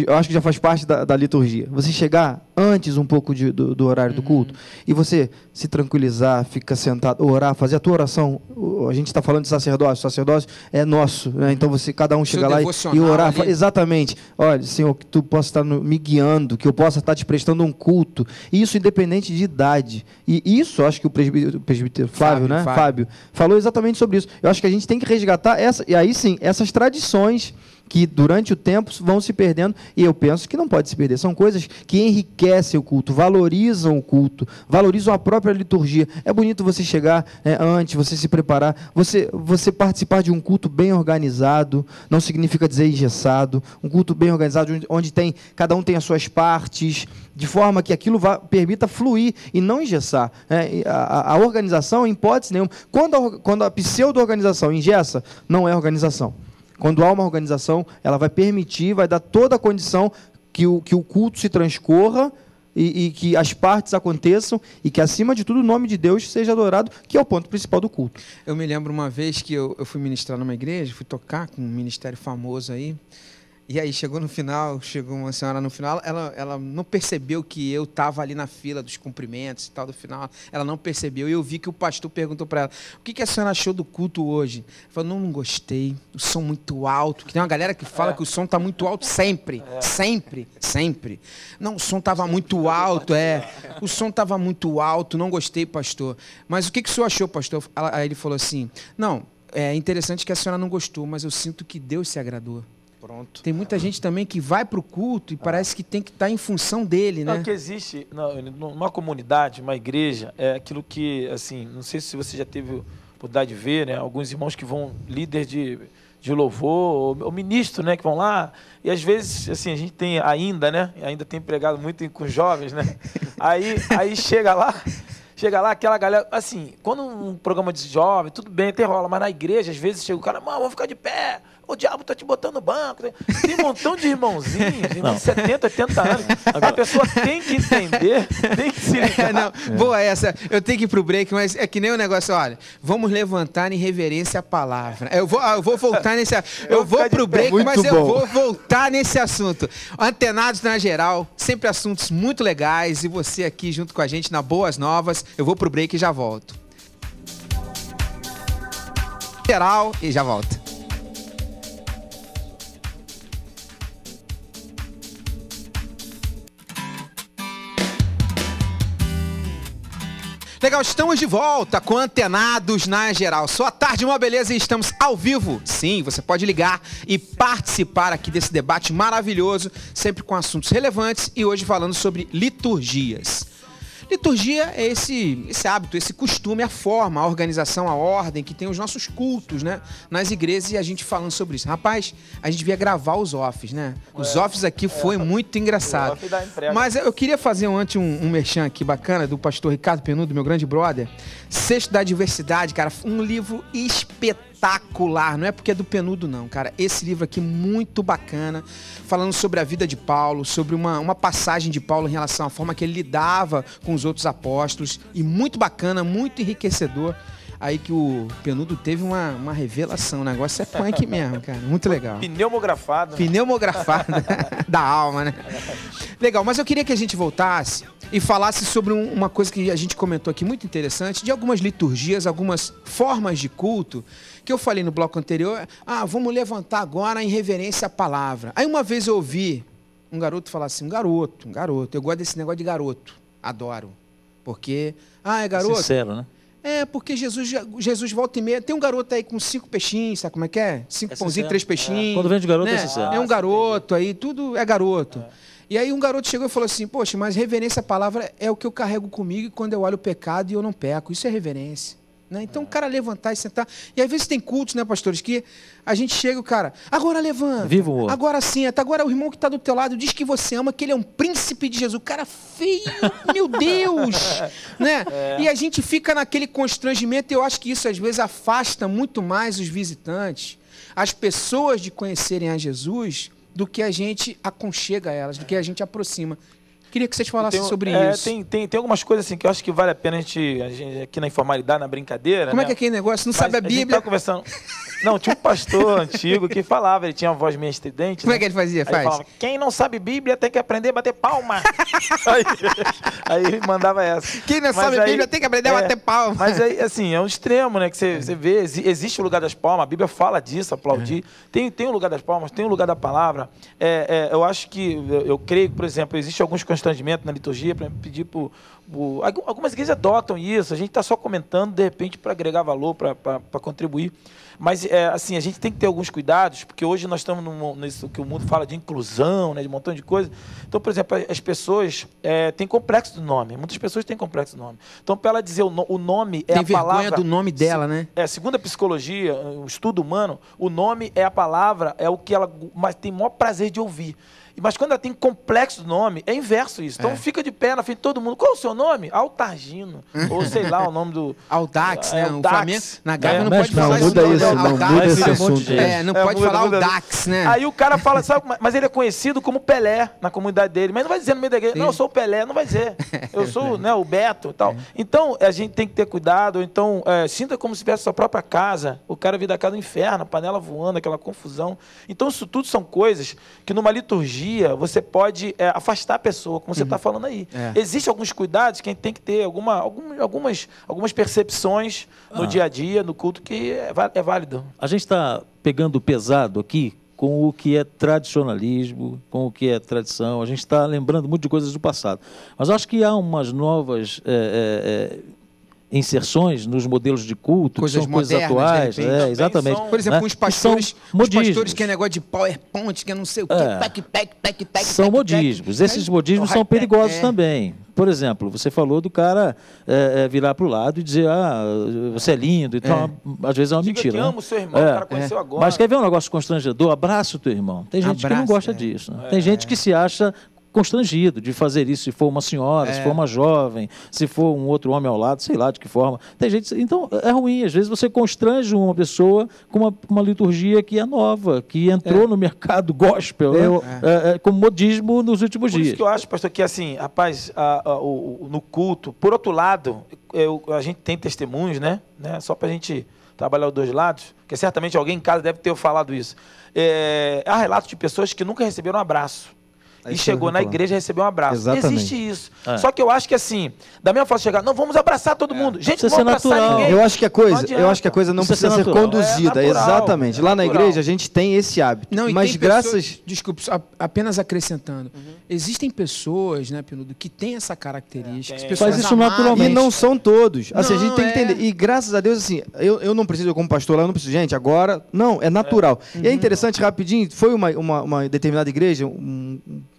eu acho que já faz parte da liturgia. Você chegar antes um pouco do horário do culto, e você se tranquilizar, ficar sentado, orar, fazer a tua oração. A gente está falando de sacerdócio, o sacerdócio é nosso, né? Então cada um chega lá e orar. Exatamente. Olha, Senhor, que tu possa estar me guiando, que eu possa estar te prestando um culto. Isso independente de idade. E isso, acho que o presbítero Fábio, né? Fábio falou exatamente sobre isso. Eu acho que a gente tem que resgatar e aí sim, essas tradições que durante o tempo vão se perdendo, e eu penso que não pode se perder. São coisas que enriquecem o culto, valorizam o culto, valorizam a própria liturgia. É bonito você chegar antes, você se preparar, você participar de um culto bem organizado, não significa dizer engessado, um culto bem organizado, onde cada um tem as suas partes, de forma que aquilo permita fluir e não engessar. A organização, em hipótese nenhuma, quando a pseudo-organização engessa, não é organização. Quando há uma organização, ela vai permitir, vai dar toda a condição que o culto se transcorra e que as partes aconteçam e que, acima de tudo, o nome de Deus seja adorado, que é o ponto principal do culto. Eu me lembro uma vez que eu fui ministrar numa igreja, fui tocar com um ministério famoso aí. E aí chegou uma senhora no final, ela não percebeu que eu estava ali na fila dos cumprimentos e tal do final. Ela não percebeu. E eu vi que o pastor perguntou para ela: o que a senhora achou do culto hoje? Ela falou: não gostei, o som muito alto. Que tem uma galera que fala que o som está muito alto sempre. Sempre. Não, o som estava muito alto, o som estava muito alto, não gostei, pastor. Mas o que o senhor achou, pastor? Aí ele falou assim: não, é interessante que a senhora não gostou, mas eu sinto que Deus se agradou. Pronto. Tem muita gente também que vai para o culto e parece que tem que estar em função dele, né? Não, que existe numa comunidade, uma igreja, é aquilo que, assim, não sei se você já teve a oportunidade de ver, né? Alguns irmãos que vão, líder de louvor, ou ministro, né? Que vão lá, e às vezes, assim, a gente tem ainda tem pregado muito com jovens, né? Aí chega lá aquela galera, assim, quando um programa de jovem, tudo bem, até rola, mas na igreja, às vezes chega o cara: vamos ficar de pé, o diabo tá te botando no banco. Tem um montão de irmãozinhos, de 70, 80 anos. A pessoa tem que entender, tem que se ligar. Boa essa, eu tenho que ir pro break, mas é que nem o negócio, olha, vamos levantar em reverência à palavra. Eu vou voltar nesse, eu vou pro break, mas eu vou voltar nesse assunto. Antenados na Geral, sempre assuntos muito legais, e você aqui junto com a gente na Boas Novas. Eu vou pro break e já volto. Geral e já volto. Legal, estamos de volta com Antenados na Geral. Sua tarde, uma beleza, e estamos ao vivo. Sim, você pode ligar e participar aqui desse debate maravilhoso, sempre com assuntos relevantes, e hoje falando sobre liturgias. Liturgia é esse hábito, esse costume, a forma, a organização, a ordem que tem os nossos cultos, né, nas igrejas, e a gente falando sobre isso. Rapaz, a gente devia gravar os offs, né? Os offs aqui foi muito engraçado. Mas eu queria fazer um merchan aqui bacana do pastor Ricardo Penudo, meu grande brother. Sexto da Diversidade, cara, um livro espetacular. Não é porque é do Penudo, não, cara. Esse livro aqui muito bacana, falando sobre a vida de Paulo, sobre uma passagem de Paulo em relação à forma que ele lidava com os outros apóstolos, e muito bacana, muito enriquecedor. Aí que o Penudo teve uma revelação, o negócio é punk mesmo, cara, muito legal. Pneumografado. Pneumografado da alma, né? Legal, mas eu queria que a gente voltasse e falasse sobre uma coisa que a gente comentou aqui, muito interessante, de algumas liturgias, algumas formas de culto, que eu falei no bloco anterior. Vamos levantar agora em reverência à palavra. Aí uma vez eu ouvi um garoto falar assim, um garoto, eu gosto desse negócio de garoto, adoro, porque, é garoto. Sincero, né? Porque Jesus volta e meia. Tem um garoto aí com 5 peixinhos, sabe como é que é? 5 pãozinhos, 3 peixinhos. Quando vem de garoto, né? É sincero. É um garoto aí, tudo é garoto. E aí um garoto chegou e falou assim: poxa, mas reverência à palavra é o que eu carrego comigo, e quando eu olho o pecado e eu não peco. Isso é reverência. Né? Então o cara levantar e sentar. E às vezes tem cultos, né, pastores, que a gente chega, o cara, agora levanta, vivo, agora senta, agora o irmão que está do teu lado diz que você ama, que ele é um príncipe de Jesus. O cara feio, meu Deus! Né? E a gente fica naquele constrangimento, e eu acho que isso às vezes afasta muito mais os visitantes, as pessoas, de conhecerem a Jesus, do que a gente aconchega elas, do que a gente aproxima. Queria que vocês falassem sobre isso. Tem algumas coisas assim que eu acho que vale a pena a gente aqui na informalidade, na brincadeira. Como é que é aquele negócio? Não sabe a Bíblia? A gente tá conversando. Não, tinha um pastor antigo que falava, ele tinha uma voz meio estridente. Como é que ele fazia? Ele falava: quem não sabe Bíblia tem que aprender a bater palma. aí ele mandava essa. Quem não sabe Bíblia tem que aprender a bater palma. Mas aí, assim, é um extremo, né? Que você vê, existe o lugar das palmas, a Bíblia fala disso, aplaudir. Tem o lugar das palmas, tem o lugar da palavra. Eu acho que, eu creio, por exemplo, existe alguns constrangimentos na liturgia para pedir algumas igrejas adotam isso, a gente está só comentando, de repente, para agregar valor, para contribuir. Mas, assim, a gente tem que ter alguns cuidados, porque hoje nós estamos nisso que o mundo fala de inclusão, né, de um montão de coisa. Então, por exemplo, as pessoas têm complexo do nome. Muitas pessoas têm complexo do nome. Então, para ela dizer o nome é a palavra... Tem vergonha do nome dela, né? Segundo a psicologia, o estudo humano, o nome é a palavra, é o que ela tem maior prazer de ouvir. Mas quando ela tem complexo do nome, é inverso isso. Então fica de pé na frente de todo mundo. Qual é o seu nome? Altargino. Ou sei lá o nome do... Aldax, né? O Flamengo, na Gávea não pode não, falar muda isso. Isso, não muda esse assunto. Não pode falar Aldax, né? Aí o cara fala, sabe, mas ele é conhecido como Pelé na comunidade dele. Mas não vai dizer no meio da igreja, não, eu sou o Pelé. Não vai dizer. Eu sou, né, o Beto e tal. Então, a gente tem que ter cuidado. Então, sinta como se tivesse sua própria casa. O cara vir da casa do inferno, a panela voando, aquela confusão. Então, isso tudo são coisas que numa liturgia você pode afastar a pessoa, como você está falando aí. Existem alguns cuidados que a gente tem que ter, algumas percepções no dia a dia, no culto, que é válido. A gente está pegando pesado aqui com o que é tradicionalismo, com o que é tradição. A gente está lembrando muito de coisas do passado. Mas acho que há umas novas... inserções nos modelos de culto, coisas que são coisas atuais. Exatamente. Por exemplo, os pastores que é negócio de PowerPoint, que é não sei o quê, são modismos. Esses modismos são perigosos também. Por exemplo, você falou do cara virar para o lado e dizer, você é lindo. Então, às vezes é uma mentira. Eu amo o seu irmão, o cara conheceu agora. Mas quer ver um negócio constrangedor? Abraça o teu irmão. Tem gente que não gosta disso. Né? Tem gente que se acha constrangido de fazer isso, se for uma senhora, se for uma jovem, se for um outro homem ao lado, sei lá de que forma. Tem gente, então é ruim, às vezes você constrange uma pessoa com uma liturgia que é nova, que entrou no mercado gospel, como modismo nos últimos dias. Por isso que eu acho, pastor, que assim, rapaz, no culto, por outro lado, a gente tem testemunhos, né? Só para a gente trabalhar os dois lados, porque certamente alguém em casa deve ter falado isso. Há relatos de pessoas que nunca receberam um abraço. E chegou na igreja e recebeu um abraço. Exatamente. Existe isso. Só que eu acho que assim, da mesma forma de chegar, não, vamos abraçar todo mundo. Gente, não vamos abraçar ninguém. Eu acho que a coisa não precisa ser conduzida. Exatamente. Lá na igreja a gente tem esse hábito. Não, mas graças... Desculpe, apenas acrescentando. Existem pessoas, né, Penudo, que têm essa característica. As pessoas faz isso naturalmente. E não são todos. Assim, a gente tem que entender. E graças a Deus, assim, eu não preciso, como pastor lá, eu não preciso. Gente, agora, não, é natural. E é interessante, rapidinho, foi uma determinada igreja,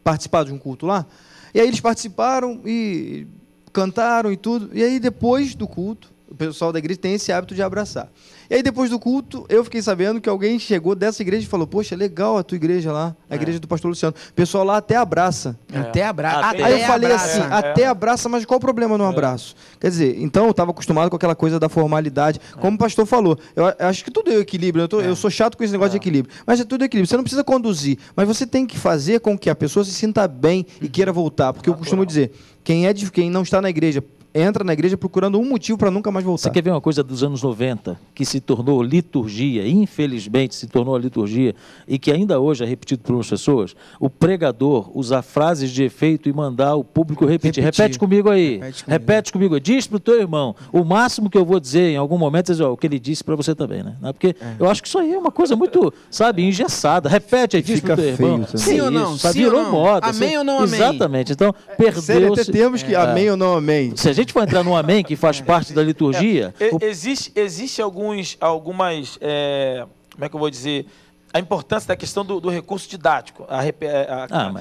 participaram de um culto lá, e aí eles participaram e cantaram e tudo, e aí depois do culto, o pessoal da igreja tem esse hábito de abraçar. E aí depois do culto, eu fiquei sabendo que alguém chegou dessa igreja e falou, poxa, legal a tua igreja lá, a igreja do pastor Luciano. O pessoal lá até abraça. Até abraça. Aí eu falei assim, até abraça, mas qual o problema no abraço? Quer dizer, então eu estava acostumado com aquela coisa da formalidade. Como o pastor falou, eu acho que tudo é equilíbrio. Eu sou chato com esse negócio de equilíbrio. Mas é tudo equilíbrio. Você não precisa conduzir, mas você tem que fazer com que a pessoa se sinta bem e queira voltar. Porque eu costumo dizer, quem não está na igreja, entra na igreja procurando um motivo para nunca mais voltar. Você quer ver uma coisa dos anos 90, que se tornou liturgia, infelizmente se tornou a liturgia, e que ainda hoje é repetido por umas pessoas? O pregador usar frases de efeito e mandar o público repetir. Repete comigo aí. Repete comigo. Diz para o teu irmão. O máximo que eu vou dizer em algum momento é o que ele disse para você também, né? Porque eu acho que isso aí é uma coisa muito, sabe, engessada. Repete aí, diz para o teu irmão. Sim ou não? Virou moda. Amém ou não amém? Exatamente. Então, perdeu-se. Temos que amém ou não amém. Se a gente for entrar no amém, que faz parte da liturgia... Existe algumas... como é que eu vou dizer? A importância da questão do recurso didático,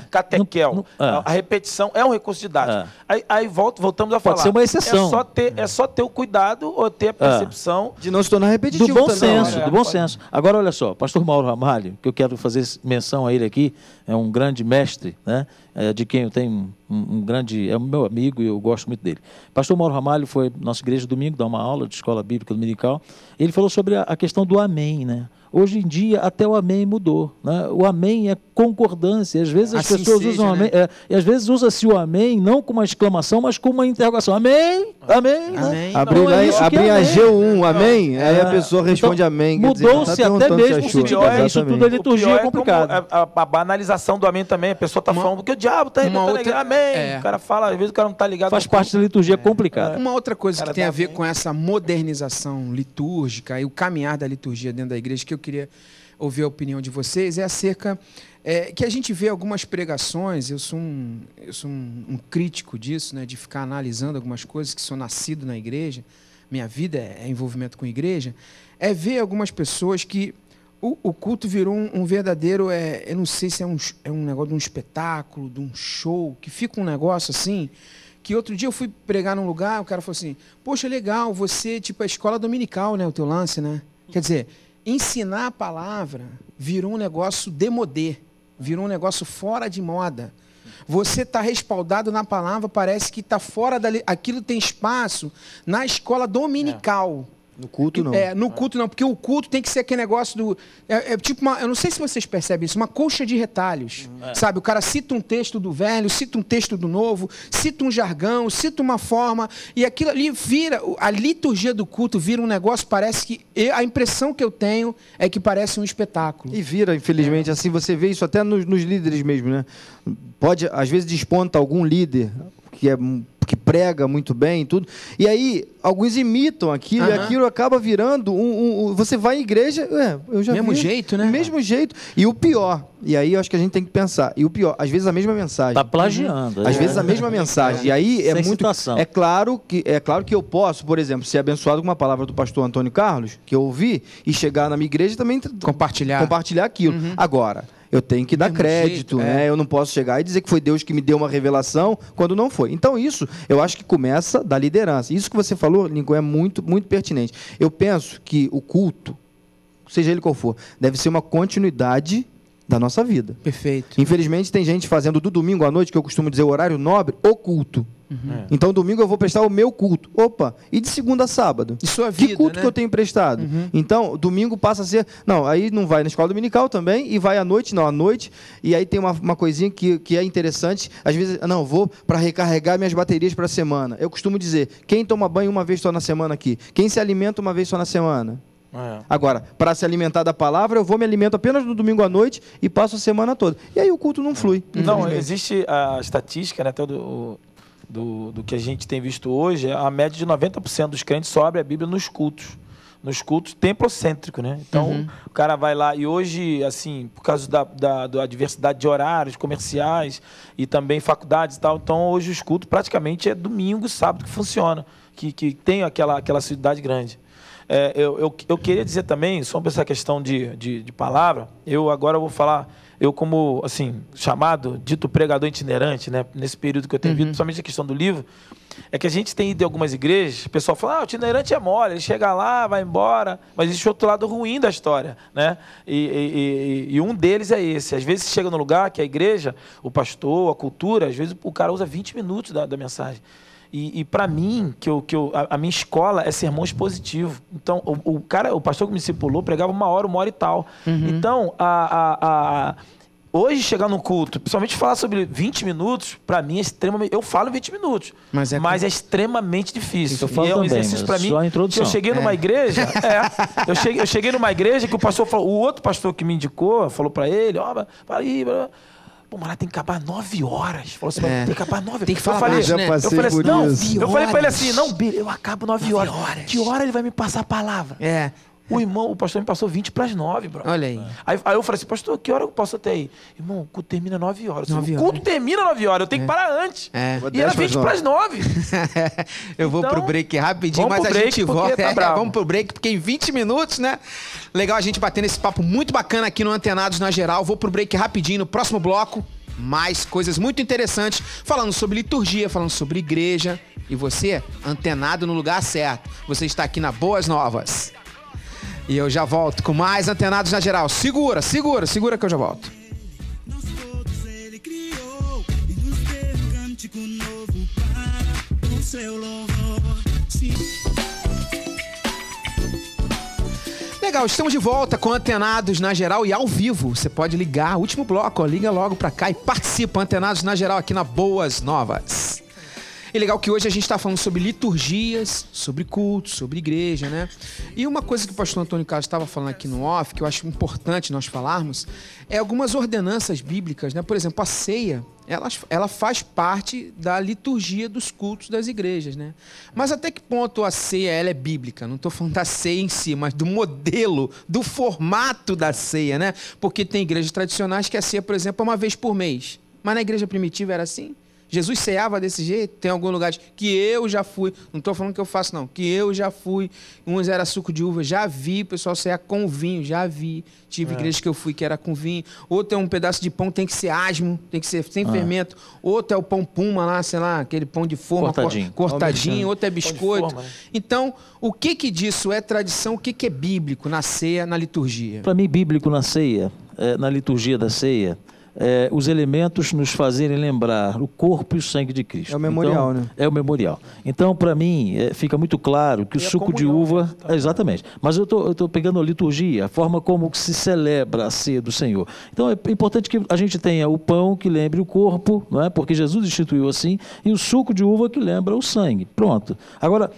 catequel, a repetição é um recurso didático. Aí voltamos a falar. Pode ser uma exceção. É só ter o cuidado ou ter a percepção de não se tornar repetitivo. Do bom senso, do bom senso. Agora, olha só, pastor Mauro Ramalho, que eu quero fazer menção a ele aqui, é um grande mestre, né? De quem eu tenho um grande... É o meu amigo e eu gosto muito dele. Pastor Mauro Ramalho foi na nossa igreja domingo, dar uma aula de escola bíblica dominical. Ele falou sobre a questão do amém, né? Hoje em dia, até o amém mudou. Né? O amém é concordância. Às vezes as pessoas usam amém. E às vezes usa-se o amém não com uma exclamação, mas com uma interrogação. Amém? Amém? Né? Abrir a G1, amém? Aí a pessoa responde amém. Mudou-se até mesmo o sentido. Isso tudo é liturgia complicada. A banalização do amém também. A pessoa está falando, porque o diabo está repetindo a igreja. Amém. O cara fala, às vezes o cara não está ligado. Faz parte da liturgia complicada. Uma outra coisa que tem a ver com essa modernização litúrgica e o caminhar da liturgia dentro da igreja, que eu queria ouvir a opinião de vocês, é acerca que a gente vê algumas pregações. Eu sou um crítico disso, né, de ficar analisando algumas coisas, que sou nascido na igreja, minha vida é envolvimento com a igreja, é ver algumas pessoas que o culto virou um verdadeiro, eu não sei se é um negócio de um espetáculo, de um show, que fica um negócio assim, que outro dia eu fui pregar num lugar, o cara falou assim, poxa, legal, você, tipo, a escola dominical, né, o teu lance, né? Quer dizer, ensinar a palavra virou um negócio demodê. virou um negócio fora de moda. Você está respaldado na palavra, parece que está fora aquilo tem espaço na escola dominical. No culto, não. No culto não, porque o culto tem que ser aquele negócio do... tipo eu não sei se vocês percebem isso, uma colcha de retalhos. Sabe, o cara cita um texto do velho, cita um texto do novo, cita um jargão, cita uma forma, e aquilo ali vira... A liturgia do culto vira um negócio, parece que... A impressão que eu tenho é que parece um espetáculo. E vira, infelizmente, assim, você vê isso até nos líderes mesmo, né? Pode, às vezes, desponta algum líder que prega muito bem e tudo. E aí, alguns imitam aquilo, e aquilo acaba virando você vai em igreja, eu já mesmo vi, jeito, né? Mesmo jeito. E o pior, e aí eu acho que a gente tem que pensar, e o pior, às vezes a mesma mensagem. Tá plagiando. Às vezes a mesma mensagem. E aí é muito... Citação. É claro que eu posso, por exemplo, ser abençoado com uma palavra do pastor Antônio Carlos, que eu ouvi, e chegar na minha igreja e também compartilhar aquilo. Agora... Eu tenho que dar crédito, né? Eu não posso chegar e dizer que foi Deus que me deu uma revelação quando não foi. Então, isso, eu acho que começa da liderança. Isso que você falou, Lincoln, é muito, muito pertinente. Eu penso que o culto, seja ele qual for, deve ser uma continuidade da nossa vida. Perfeito. Infelizmente, tem gente fazendo do domingo à noite, que eu costumo dizer o horário nobre, o culto. Então, domingo eu vou prestar o meu culto. Opa, e de segunda a sábado? E sua vida, que culto, né, que eu tenho prestado? Então, domingo passa a ser... Não, aí não vai na escola dominical também, e vai à noite, não, à noite. E aí tem uma coisinha que é interessante. Às vezes, não, vou para recarregar minhas baterias para a semana. Eu costumo dizer, quem toma banho uma vez só na semana aqui? Quem se alimenta uma vez só na semana? Agora, para se alimentar da palavra, eu me alimento apenas no domingo à noite e passo a semana toda. E aí o culto não flui. Não, existe a estatística, né, até do que a gente tem visto hoje, a média de 90% dos crentes só abre a Bíblia nos cultos templocêntrico, né? Então, o cara vai lá e hoje, assim, por causa da diversidade de horários comerciais e também faculdades e tal, então hoje os cultos praticamente é domingo e sábado que funciona, que tem aquela assiduidade grande. Eu queria dizer também, sobre essa questão de palavra, agora vou falar, eu como, assim, dito pregador itinerante, né, nesse período que eu tenho visto, principalmente a questão do livro, é que a gente tem ido em algumas igrejas, o pessoal fala, o itinerante é mole, ele chega lá, vai embora, mas existe outro lado ruim da história, né? E um deles é esse. Às vezes você chega no lugar que a igreja, o pastor, a cultura, às vezes o cara usa 20 minutos da mensagem. E para mim, a minha escola é sermão expositivo. Então, o pastor que me discipulou pregava 1 hora e tal. Então, hoje, chegar no culto, principalmente falar sobre 20 minutos, para mim é extremamente... Eu falo 20 minutos, mas é extremamente difícil. E é um exercício para mim. Eu cheguei numa igreja... eu cheguei numa igreja que o pastor falou... O outro pastor que me indicou, falou para ele... Para aí... Pô, mas lá tem que acabar 9 horas. Falou assim, tem que acabar 9 horas. Tem que falar mais, né? Eu falei assim, não, eu falei pra ele assim, não, eu acabo 9 horas. Que hora ele vai me passar a palavra? O pastor me passou 20 para as 9, bro. Olha aí. Aí eu falei assim, pastor, que hora eu posso até aí? Irmão, o culto termina 9 horas. O culto termina 9 horas, eu tenho que parar antes. E era 20 para as 9. Eu vou pro break rapidinho, mas a gente volta. Vamos pro break, porque em 20 minutos, né? Legal a gente batendo esse papo muito bacana aqui no Antenados na Geral. Vou pro break rapidinho, no próximo bloco. Mais coisas muito interessantes, falando sobre liturgia, falando sobre igreja. E você, antenado no lugar certo. Você está aqui na Boas Novas. E eu já volto com mais Antenados na Geral. Segura que eu já volto. Legal, estamos de volta com Antenados na Geral e ao vivo. Você pode ligar, último bloco, liga logo pra cá e participa. Antenados na Geral aqui na Boas Novas. E legal que hoje a gente está falando sobre liturgias, sobre cultos, sobre igreja, né? E uma coisa que o pastor Antônio Carlos estava falando aqui no off, que eu acho importante nós falarmos, é algumas ordenanças bíblicas, né? Por exemplo, a ceia, ela faz parte da liturgia dos cultos das igrejas, né? Mas até que ponto a ceia ela é bíblica? Não estou falando da ceia em si, mas do modelo, do formato da ceia, né? Porque tem igrejas tradicionais que a ceia, por exemplo, é uma vez por mês. Mas na igreja primitiva era assim? Jesus ceava desse jeito? Tem algum lugar que eu já fui, não estou falando que eu faço não, que eu já fui, uns era suco de uva, já vi o pessoal cear com vinho, já vi, tive igrejas que eu fui que era com vinho, outro é um pedaço de pão, tem que ser asmo, tem que ser sem fermento, outro é o pão puma lá, sei lá, aquele pão de forma, cortadinho, outro é biscoito. Forma, né? Então, o que disso é tradição, o que é bíblico na ceia, na liturgia? Para mim, bíblico na ceia, na liturgia da ceia, os elementos nos fazerem lembrar o corpo e o sangue de Cristo. É o memorial, então, né? É o memorial. Então, para mim, fica muito claro que o suco de uva... Exatamente. Mas eu estou pegando a liturgia, a forma como se celebra a ceia do Senhor. Então, é importante que a gente tenha o pão que lembre o corpo, não é? Porque Jesus instituiu assim, e o suco de uva que lembra o sangue. Pronto. Agora,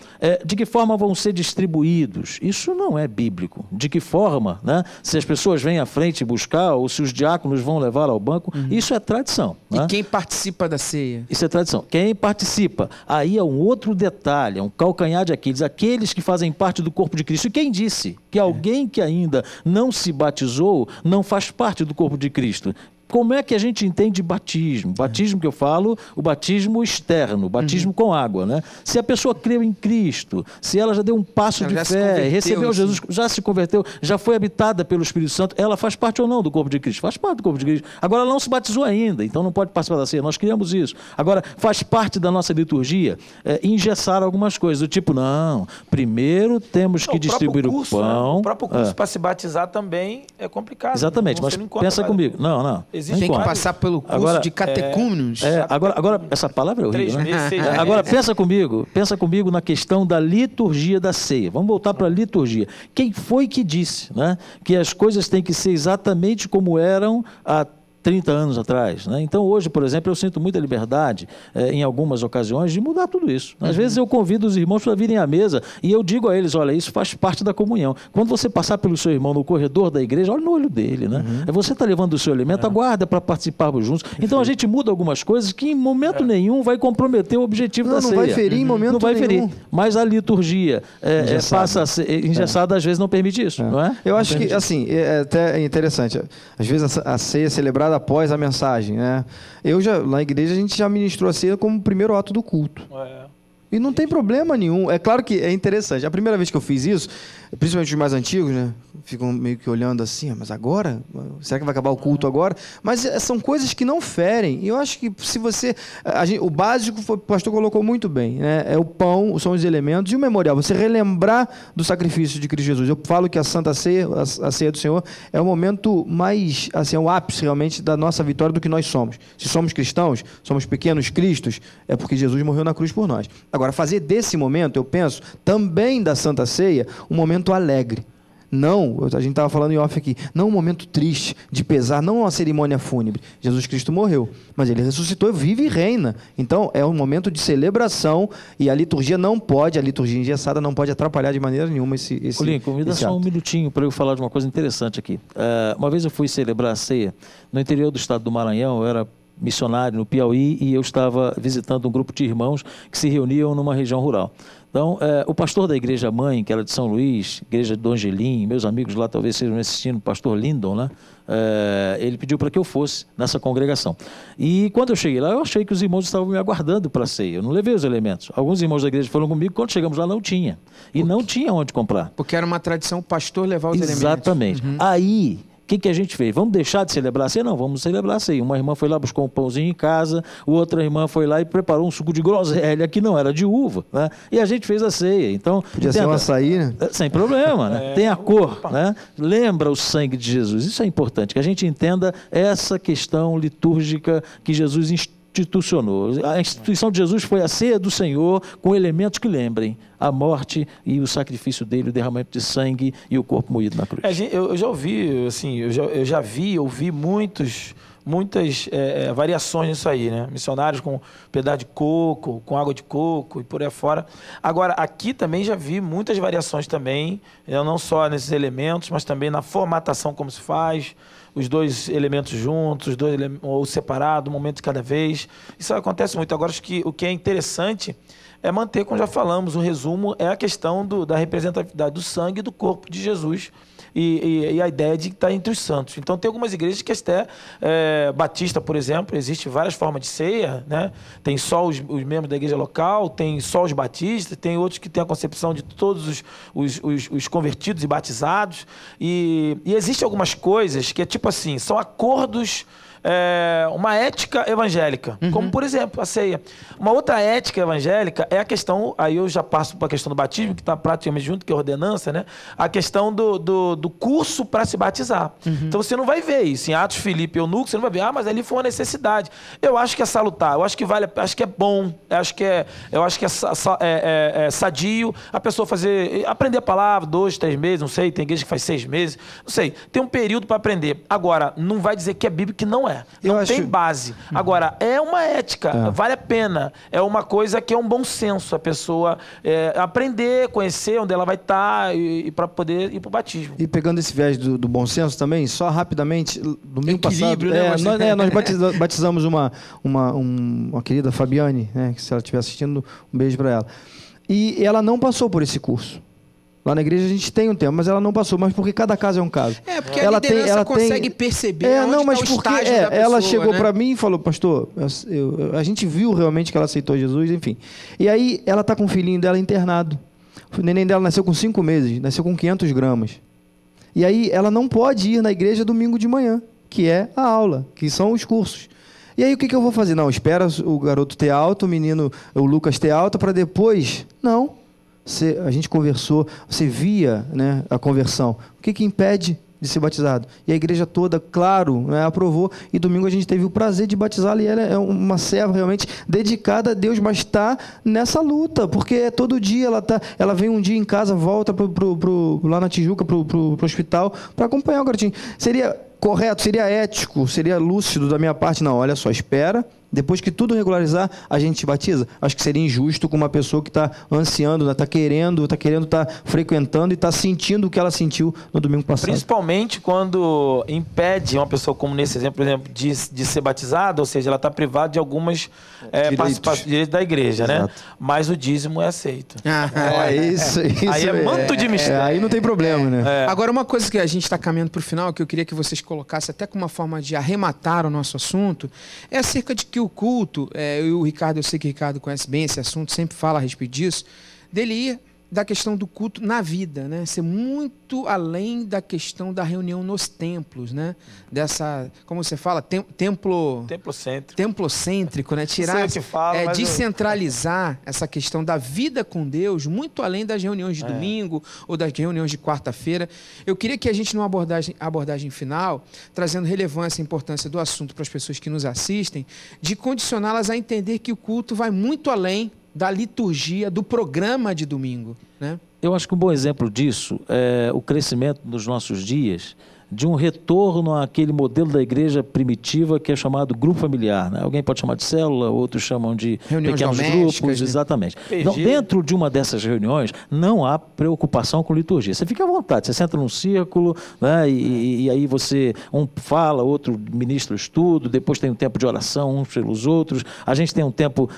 de que forma vão ser distribuídos? Isso não é bíblico. De que forma, né? Se as pessoas vêm à frente buscar, ou se os diáconos vão levar ao banco, isso é tradição. E né? quem participa da ceia? Isso é tradição. Quem participa? Aí é um outro detalhe, é um calcanhar de Aquiles, aqueles que fazem parte do corpo de Cristo. E quem disse que alguém que ainda não se batizou não faz parte do corpo de Cristo? Como é que a gente entende batismo? Batismo que eu falo, o batismo externo, o batismo com água, né? Se a pessoa creu em Cristo, se ela já deu um passo de fé, recebeu Jesus, já se converteu, já foi habitada pelo Espírito Santo, ela faz parte ou não do corpo de Cristo? Faz parte do corpo de Cristo. Agora, ela não se batizou ainda, então não pode participar da ceia. Nós criamos isso. Agora, faz parte da nossa liturgia engessar algumas coisas, do tipo, não, primeiro temos que distribuir o pão. Né? O próprio curso para se batizar também é complicado. Exatamente, mas pensa comigo. Não. Tem que passar pelo curso de catecúmenos. Agora, essa palavra é horrível, né? Agora, pensa comigo na questão da liturgia da ceia. Vamos voltar para a liturgia. Quem foi que disse, né, que as coisas têm que ser exatamente como eram há 30 anos atrás, né? Então, hoje, por exemplo, eu sinto muita liberdade, em algumas ocasiões, de mudar tudo isso. Às vezes eu convido os irmãos para virem à mesa e eu digo a eles, olha, isso faz parte da comunhão. Quando você passar pelo seu irmão no corredor da igreja, olha no olho dele, né? Você está levando o seu alimento, aguarda para participarmos juntos. Então, a gente muda algumas coisas que em momento nenhum vai comprometer o objetivo da ceia. Não vai ferir em momento nenhum. Não vai ferir. Mas a liturgia passa a ser engessada, às vezes não permite isso, não é? Eu acho que, assim, é até interessante. Às vezes a ceia é celebrada após a mensagem, né? Na igreja a gente já ministrou a ceia como o primeiro ato do culto. E não tem problema nenhum. É claro que é interessante. A primeira vez que eu fiz isso, principalmente os mais antigos, né? Ficam meio que olhando assim, mas agora? Será que vai acabar o culto agora? Mas são coisas que não ferem. E eu acho que se você... o básico, o pastor colocou muito bem, né? É o pão, são os elementos, e o memorial. Você relembrar do sacrifício de Cristo Jesus. Eu falo que a Santa Ceia, a Ceia do Senhor, é o momento mais, assim, é o ápice realmente da nossa vitória do que nós somos. Se somos cristãos, somos pequenos cristos, é porque Jesus morreu na cruz por nós. Agora, fazer desse momento, eu penso, também da Santa Ceia, um momento alegre. Não, a gente estava falando em off aqui, não um momento triste, de pesar, não uma cerimônia fúnebre. Jesus Cristo morreu, mas ele ressuscitou, vive e reina. Então, é um momento de celebração e a liturgia engessada não pode atrapalhar de maneira nenhuma esse Colinco, me dá só um minutinho para eu falar de uma coisa interessante aqui. Uma vez eu fui celebrar a ceia no interior do estado do Maranhão, eu era missionário no Piauí e eu estava visitando um grupo de irmãos que se reuniam numa região rural. Então, o pastor da igreja mãe, que era de São Luís, igreja de Dom Angelim, meus amigos lá talvez estejam assistindo, o pastor Lindon, né? Ele pediu para que eu fosse nessa congregação. E quando eu cheguei lá, eu achei que os irmãos estavam me aguardando para a ceia. Eu não levei os elementos. Alguns irmãos da igreja foram comigo, quando chegamos lá não tinha. E não tinha onde comprar. Porque era uma tradição o pastor levar os elementos. Exatamente. Aí... O que a gente fez? Vamos deixar de celebrar a ceia? Não, vamos celebrar a ceia. Uma irmã foi lá, buscou um pãozinho em casa, outra irmã foi lá e preparou um suco de groselha, que não era de uva, né? E a gente fez a ceia. Então, podia ser um açaí, né? Sem problema, né? Tem a cor, né? Lembra o sangue de Jesus. Isso é importante, que a gente entenda essa questão litúrgica que Jesus institucionou. A instituição de Jesus foi a ceia do Senhor com elementos que lembrem a morte e o sacrifício dele, o derramamento de sangue e o corpo moído na cruz. Eu já ouvi, assim, ouvi muitas variações nisso aí, né? Missionários com pedaço de coco, com água de coco e por aí fora. Agora, aqui também já vi muitas variações também, não só nesses elementos, mas também na formatação como se faz, os dois elementos juntos, ou separado, um momento de cada vez. Isso acontece muito. Agora, acho que o que é interessante é manter, como já falamos, o resumo é a questão da representatividade do sangue e do corpo de Jesus e a ideia de estar entre os santos. Então, tem algumas igrejas que até, Batista, por exemplo, existe várias formas de ceia, né? Tem só os membros da igreja local, tem só os batistas, tem outros que têm a concepção de todos os convertidos e batizados. E existem algumas coisas que é tipo assim, são acordos uma ética evangélica, como, por exemplo, a ceia. Uma outra ética evangélica é a questão, aí eu já passo para a questão do batismo, que está praticamente junto, que é a ordenança, né? A questão do curso para se batizar. Então, você não vai ver isso. Em Atos, Filipe e Eunuco, você não vai ver, mas ali foi uma necessidade. Eu acho que é salutar, eu acho que vale, acho que é bom, eu acho que é sadio a pessoa aprender a palavra 2, 3 meses, não sei, tem igreja que faz 6 meses, não sei, tem um período para aprender. Agora, não vai dizer que é bíblico, que não é. Não tem base. Agora, é uma ética, vale a pena. É uma coisa que é um bom senso, a pessoa aprender, conhecer onde ela vai estar e para poder ir para o batismo. E pegando esse viés do bom senso também, só rapidamente, domingo passado, nós batizamos uma querida Fabiane, né, que se ela estiver assistindo, um beijo para ela. E ela não passou por esse curso. Lá na igreja a gente tem um tempo, mas ela não passou, mas porque cada caso é um caso. Porque a liderança consegue perceber onde está o estágio da pessoa, ela chegou para mim e falou, pastor, a gente viu realmente que ela aceitou Jesus, enfim. E aí ela está com o filhinho dela internado. O neném dela nasceu com 5 meses, nasceu com 500 gramas. E aí ela não pode ir na igreja domingo de manhã, que é a aula, que são os cursos. E aí o que eu vou fazer? Não, espera o garoto ter alta, o Lucas ter alta, para depois... Não. A gente conversou, você via, né, a conversão. O que impede de ser batizado? E a igreja toda, claro, né, aprovou. E domingo a gente teve o prazer de batizá-la. E ela é uma serva realmente dedicada a Deus, mas está nessa luta, porque todo dia ela vem um dia em casa, volta lá na Tijuca, para o hospital, para acompanhar o garotinho. Seria correto, seria ético, seria lúcido da minha parte? Não, olha só, espera. Depois que tudo regularizar, a gente se batiza? Acho que seria injusto com uma pessoa que está ansiando, está querendo, está frequentando e está sentindo o que ela sentiu no domingo passado. Principalmente quando impede uma pessoa, como nesse exemplo, por exemplo, de ser batizada, ou seja, ela está privada de algumas direitos da igreja, né? Mas o dízimo é aceito. Isso aí é manto de mistério. Aí não tem problema, né? Agora, uma coisa que a gente está caminhando para o final, que eu queria que vocês colocassem até como uma forma de arrematar o nosso assunto, é acerca de que o culto, eu sei que o Ricardo conhece bem esse assunto, sempre fala a respeito disso, dele ir da questão do culto na vida, né? Ser muito além da questão da reunião nos templos, né? Dessa, como você fala, templocêntrico, né? Tirar, descentralizar essa questão da vida com Deus muito além das reuniões de domingo ou das reuniões de quarta-feira. Eu queria que a gente, numa abordagem final, trazendo relevância e importância do assunto para as pessoas que nos assistem, de condicioná-las a entender que o culto vai muito além da liturgia, do programa de domingo, né? Eu acho que um bom exemplo disso é o crescimento nos nossos dias de um retorno àquele modelo da igreja primitiva que é chamado grupo familiar, né? Alguém pode chamar de célula, outros chamam de reuniões pequenos grupos, né? Exatamente. Então, dentro de uma dessas reuniões, não há preocupação com liturgia. Você fica à vontade, você senta num círculo, né? E aí um fala, outro ministra o estudo, depois tem um tempo de oração uns pelos outros, a gente tem um tempo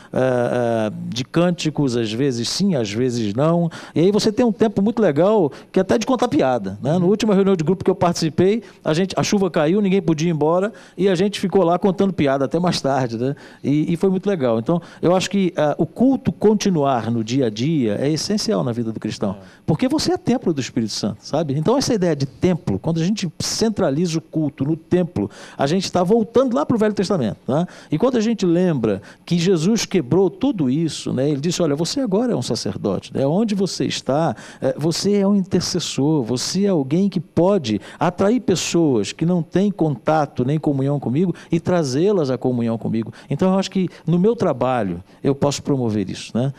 de cânticos, às vezes sim, às vezes não, e aí você tem um tempo muito legal, que é até de contar piada, né? Na última reunião de grupo que eu participei, a chuva caiu, ninguém podia ir embora e a gente ficou lá contando piada até mais tarde, né? E foi muito legal. Então, eu acho que o culto continuar no dia a dia é essencial na vida do cristão, porque você é templo do Espírito Santo, sabe? Então, essa ideia de templo, quando a gente centraliza o culto no templo, a gente está voltando lá para o Velho Testamento, né? E quando a gente lembra que Jesus quebrou tudo isso, né? Ele disse, olha, você agora é um sacerdote, né? Onde você está, você é um intercessor, você é alguém que pode atrair pessoas que não têm contato nem comunhão comigo e trazê-las à comunhão comigo. Então, eu acho que no meu trabalho eu posso promover isso, né?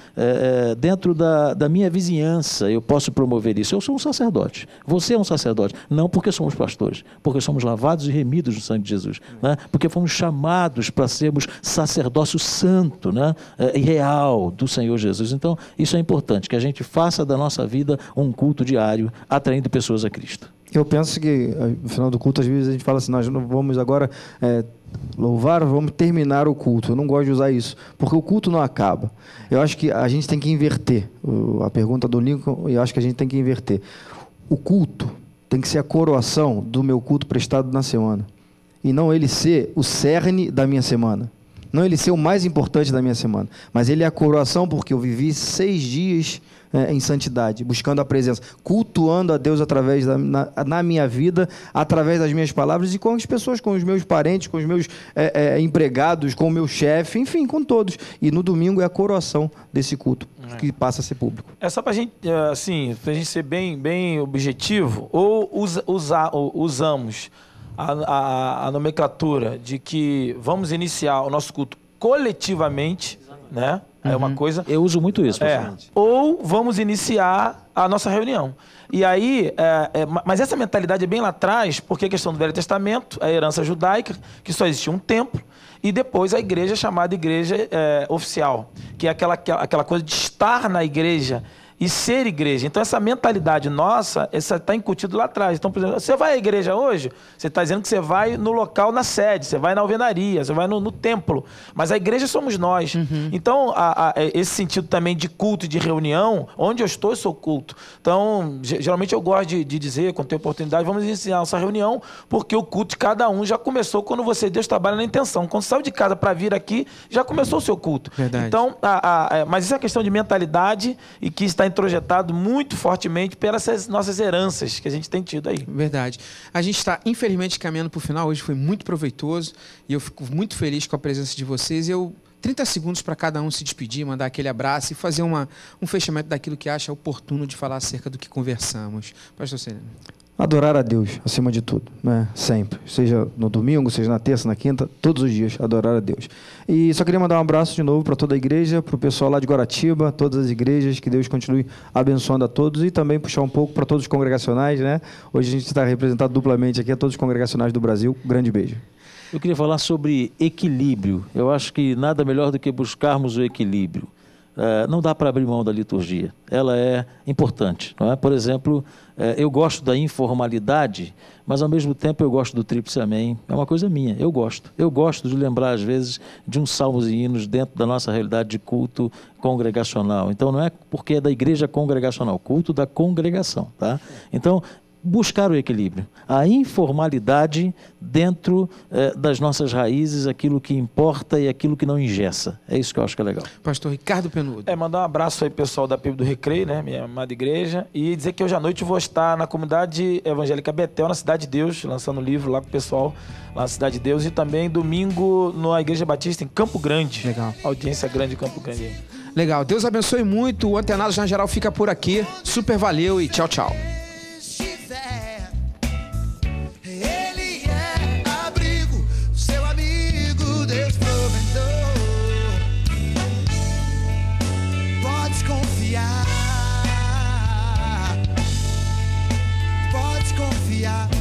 Dentro da minha vizinhança eu posso promover isso. Eu sou um sacerdote, você é um sacerdote, não porque somos pastores, porque somos lavados e remidos no sangue de Jesus, né? Porque fomos chamados para sermos sacerdócio santo, né? E real do Senhor Jesus. Então, isso é importante, que a gente faça da nossa vida um culto diário, atraindo pessoas a Cristo. Eu penso que, no final do culto, às vezes a gente fala assim, nós não vamos agora louvar, vamos terminar o culto. Eu não gosto de usar isso, porque o culto não acaba. Eu acho que a gente tem que inverter. A pergunta do Lincoln, eu acho que a gente tem que inverter. O culto tem que ser a coroação do meu culto prestado na semana, e não ele ser o cerne da minha semana. não ele ser o mais importante da minha semana, mas ele é a coroação porque eu vivi 6 dias em santidade, buscando a presença, cultuando a Deus através na minha vida, através das minhas palavras e com as pessoas, com os meus parentes, com os meus empregados, com o meu chefe, enfim, com todos. E no domingo é a coroação desse culto que passa a ser público. É só para a gente, assim, pra gente ser bem objetivo, ou usamos a nomenclatura de que vamos iniciar o nosso culto coletivamente, né? É uma coisa... Eu uso muito isso. Ou vamos iniciar a nossa reunião. E aí, mas essa mentalidade é bem lá atrás, porque a questão do Velho Testamento, a herança judaica, que só existia um templo, e depois a igreja chamada igreja oficial, que é aquela coisa de estar na igreja e ser igreja. Então, essa mentalidade nossa, essa está incutido lá atrás. Então, por exemplo, você vai à igreja hoje, você está dizendo que você vai no local, na sede, você vai na alvenaria, você vai no templo. Mas a igreja somos nós. Então, esse sentido também de culto e de reunião, onde eu estou, eu sou culto. Então, geralmente eu gosto de dizer, quando tem oportunidade, vamos iniciar nossa reunião, porque o culto de cada um já começou quando você, Deus, trabalha na intenção. Quando saiu de casa para vir aqui, já começou o seu culto. Verdade. Então, mas isso é uma questão de mentalidade e que está introjetado muito fortemente pelas nossas heranças que a gente tem tido aí. Verdade. A gente está, infelizmente, caminhando para o final. Hoje foi muito proveitoso e eu fico muito feliz com a presença de vocês. 30 segundos para cada um se despedir, mandar aquele abraço e fazer um fechamento daquilo que acha oportuno de falar acerca do que conversamos. Pastor Sereno. Adorar a Deus, acima de tudo, né? Sempre. Seja no domingo, seja na terça, na quinta, todos os dias, adorar a Deus. E só queria mandar um abraço de novo para toda a igreja, para o pessoal lá de Guaratiba, todas as igrejas, que Deus continue abençoando a todos e também puxar um pouco para todos os congregacionais, né? Hoje a gente está representado duplamente aqui a todos os congregacionais do Brasil. Grande beijo. Eu queria falar sobre equilíbrio. Eu acho que nada melhor do que buscarmos o equilíbrio. Não dá para abrir mão da liturgia. Ela é importante, não é? Por exemplo, eu gosto da informalidade, mas ao mesmo tempo eu gosto do tríplice amém. É uma coisa minha, eu gosto. Eu gosto de lembrar, às vezes, de uns salmos e hinos dentro da nossa realidade de culto congregacional. Então não é porque é da igreja congregacional, culto da congregação, tá? Então, buscar o equilíbrio, a informalidade dentro das nossas raízes, aquilo que importa e aquilo que não engessa. É isso que eu acho que é legal. Pastor Ricardo Penudo. Mandar um abraço aí pessoal da PIB do Recreio, né, minha amada igreja, e dizer que hoje à noite eu vou estar na comunidade evangélica Betel, na Cidade de Deus, lançando um livro lá com o pessoal lá na Cidade de Deus, e também domingo na Igreja Batista em Campo Grande. Legal. Audiência grande em Campo Grande. Legal. Deus abençoe muito. O Antenados na Geral fica por aqui. Super valeu e tchau, tchau. Pode confiar.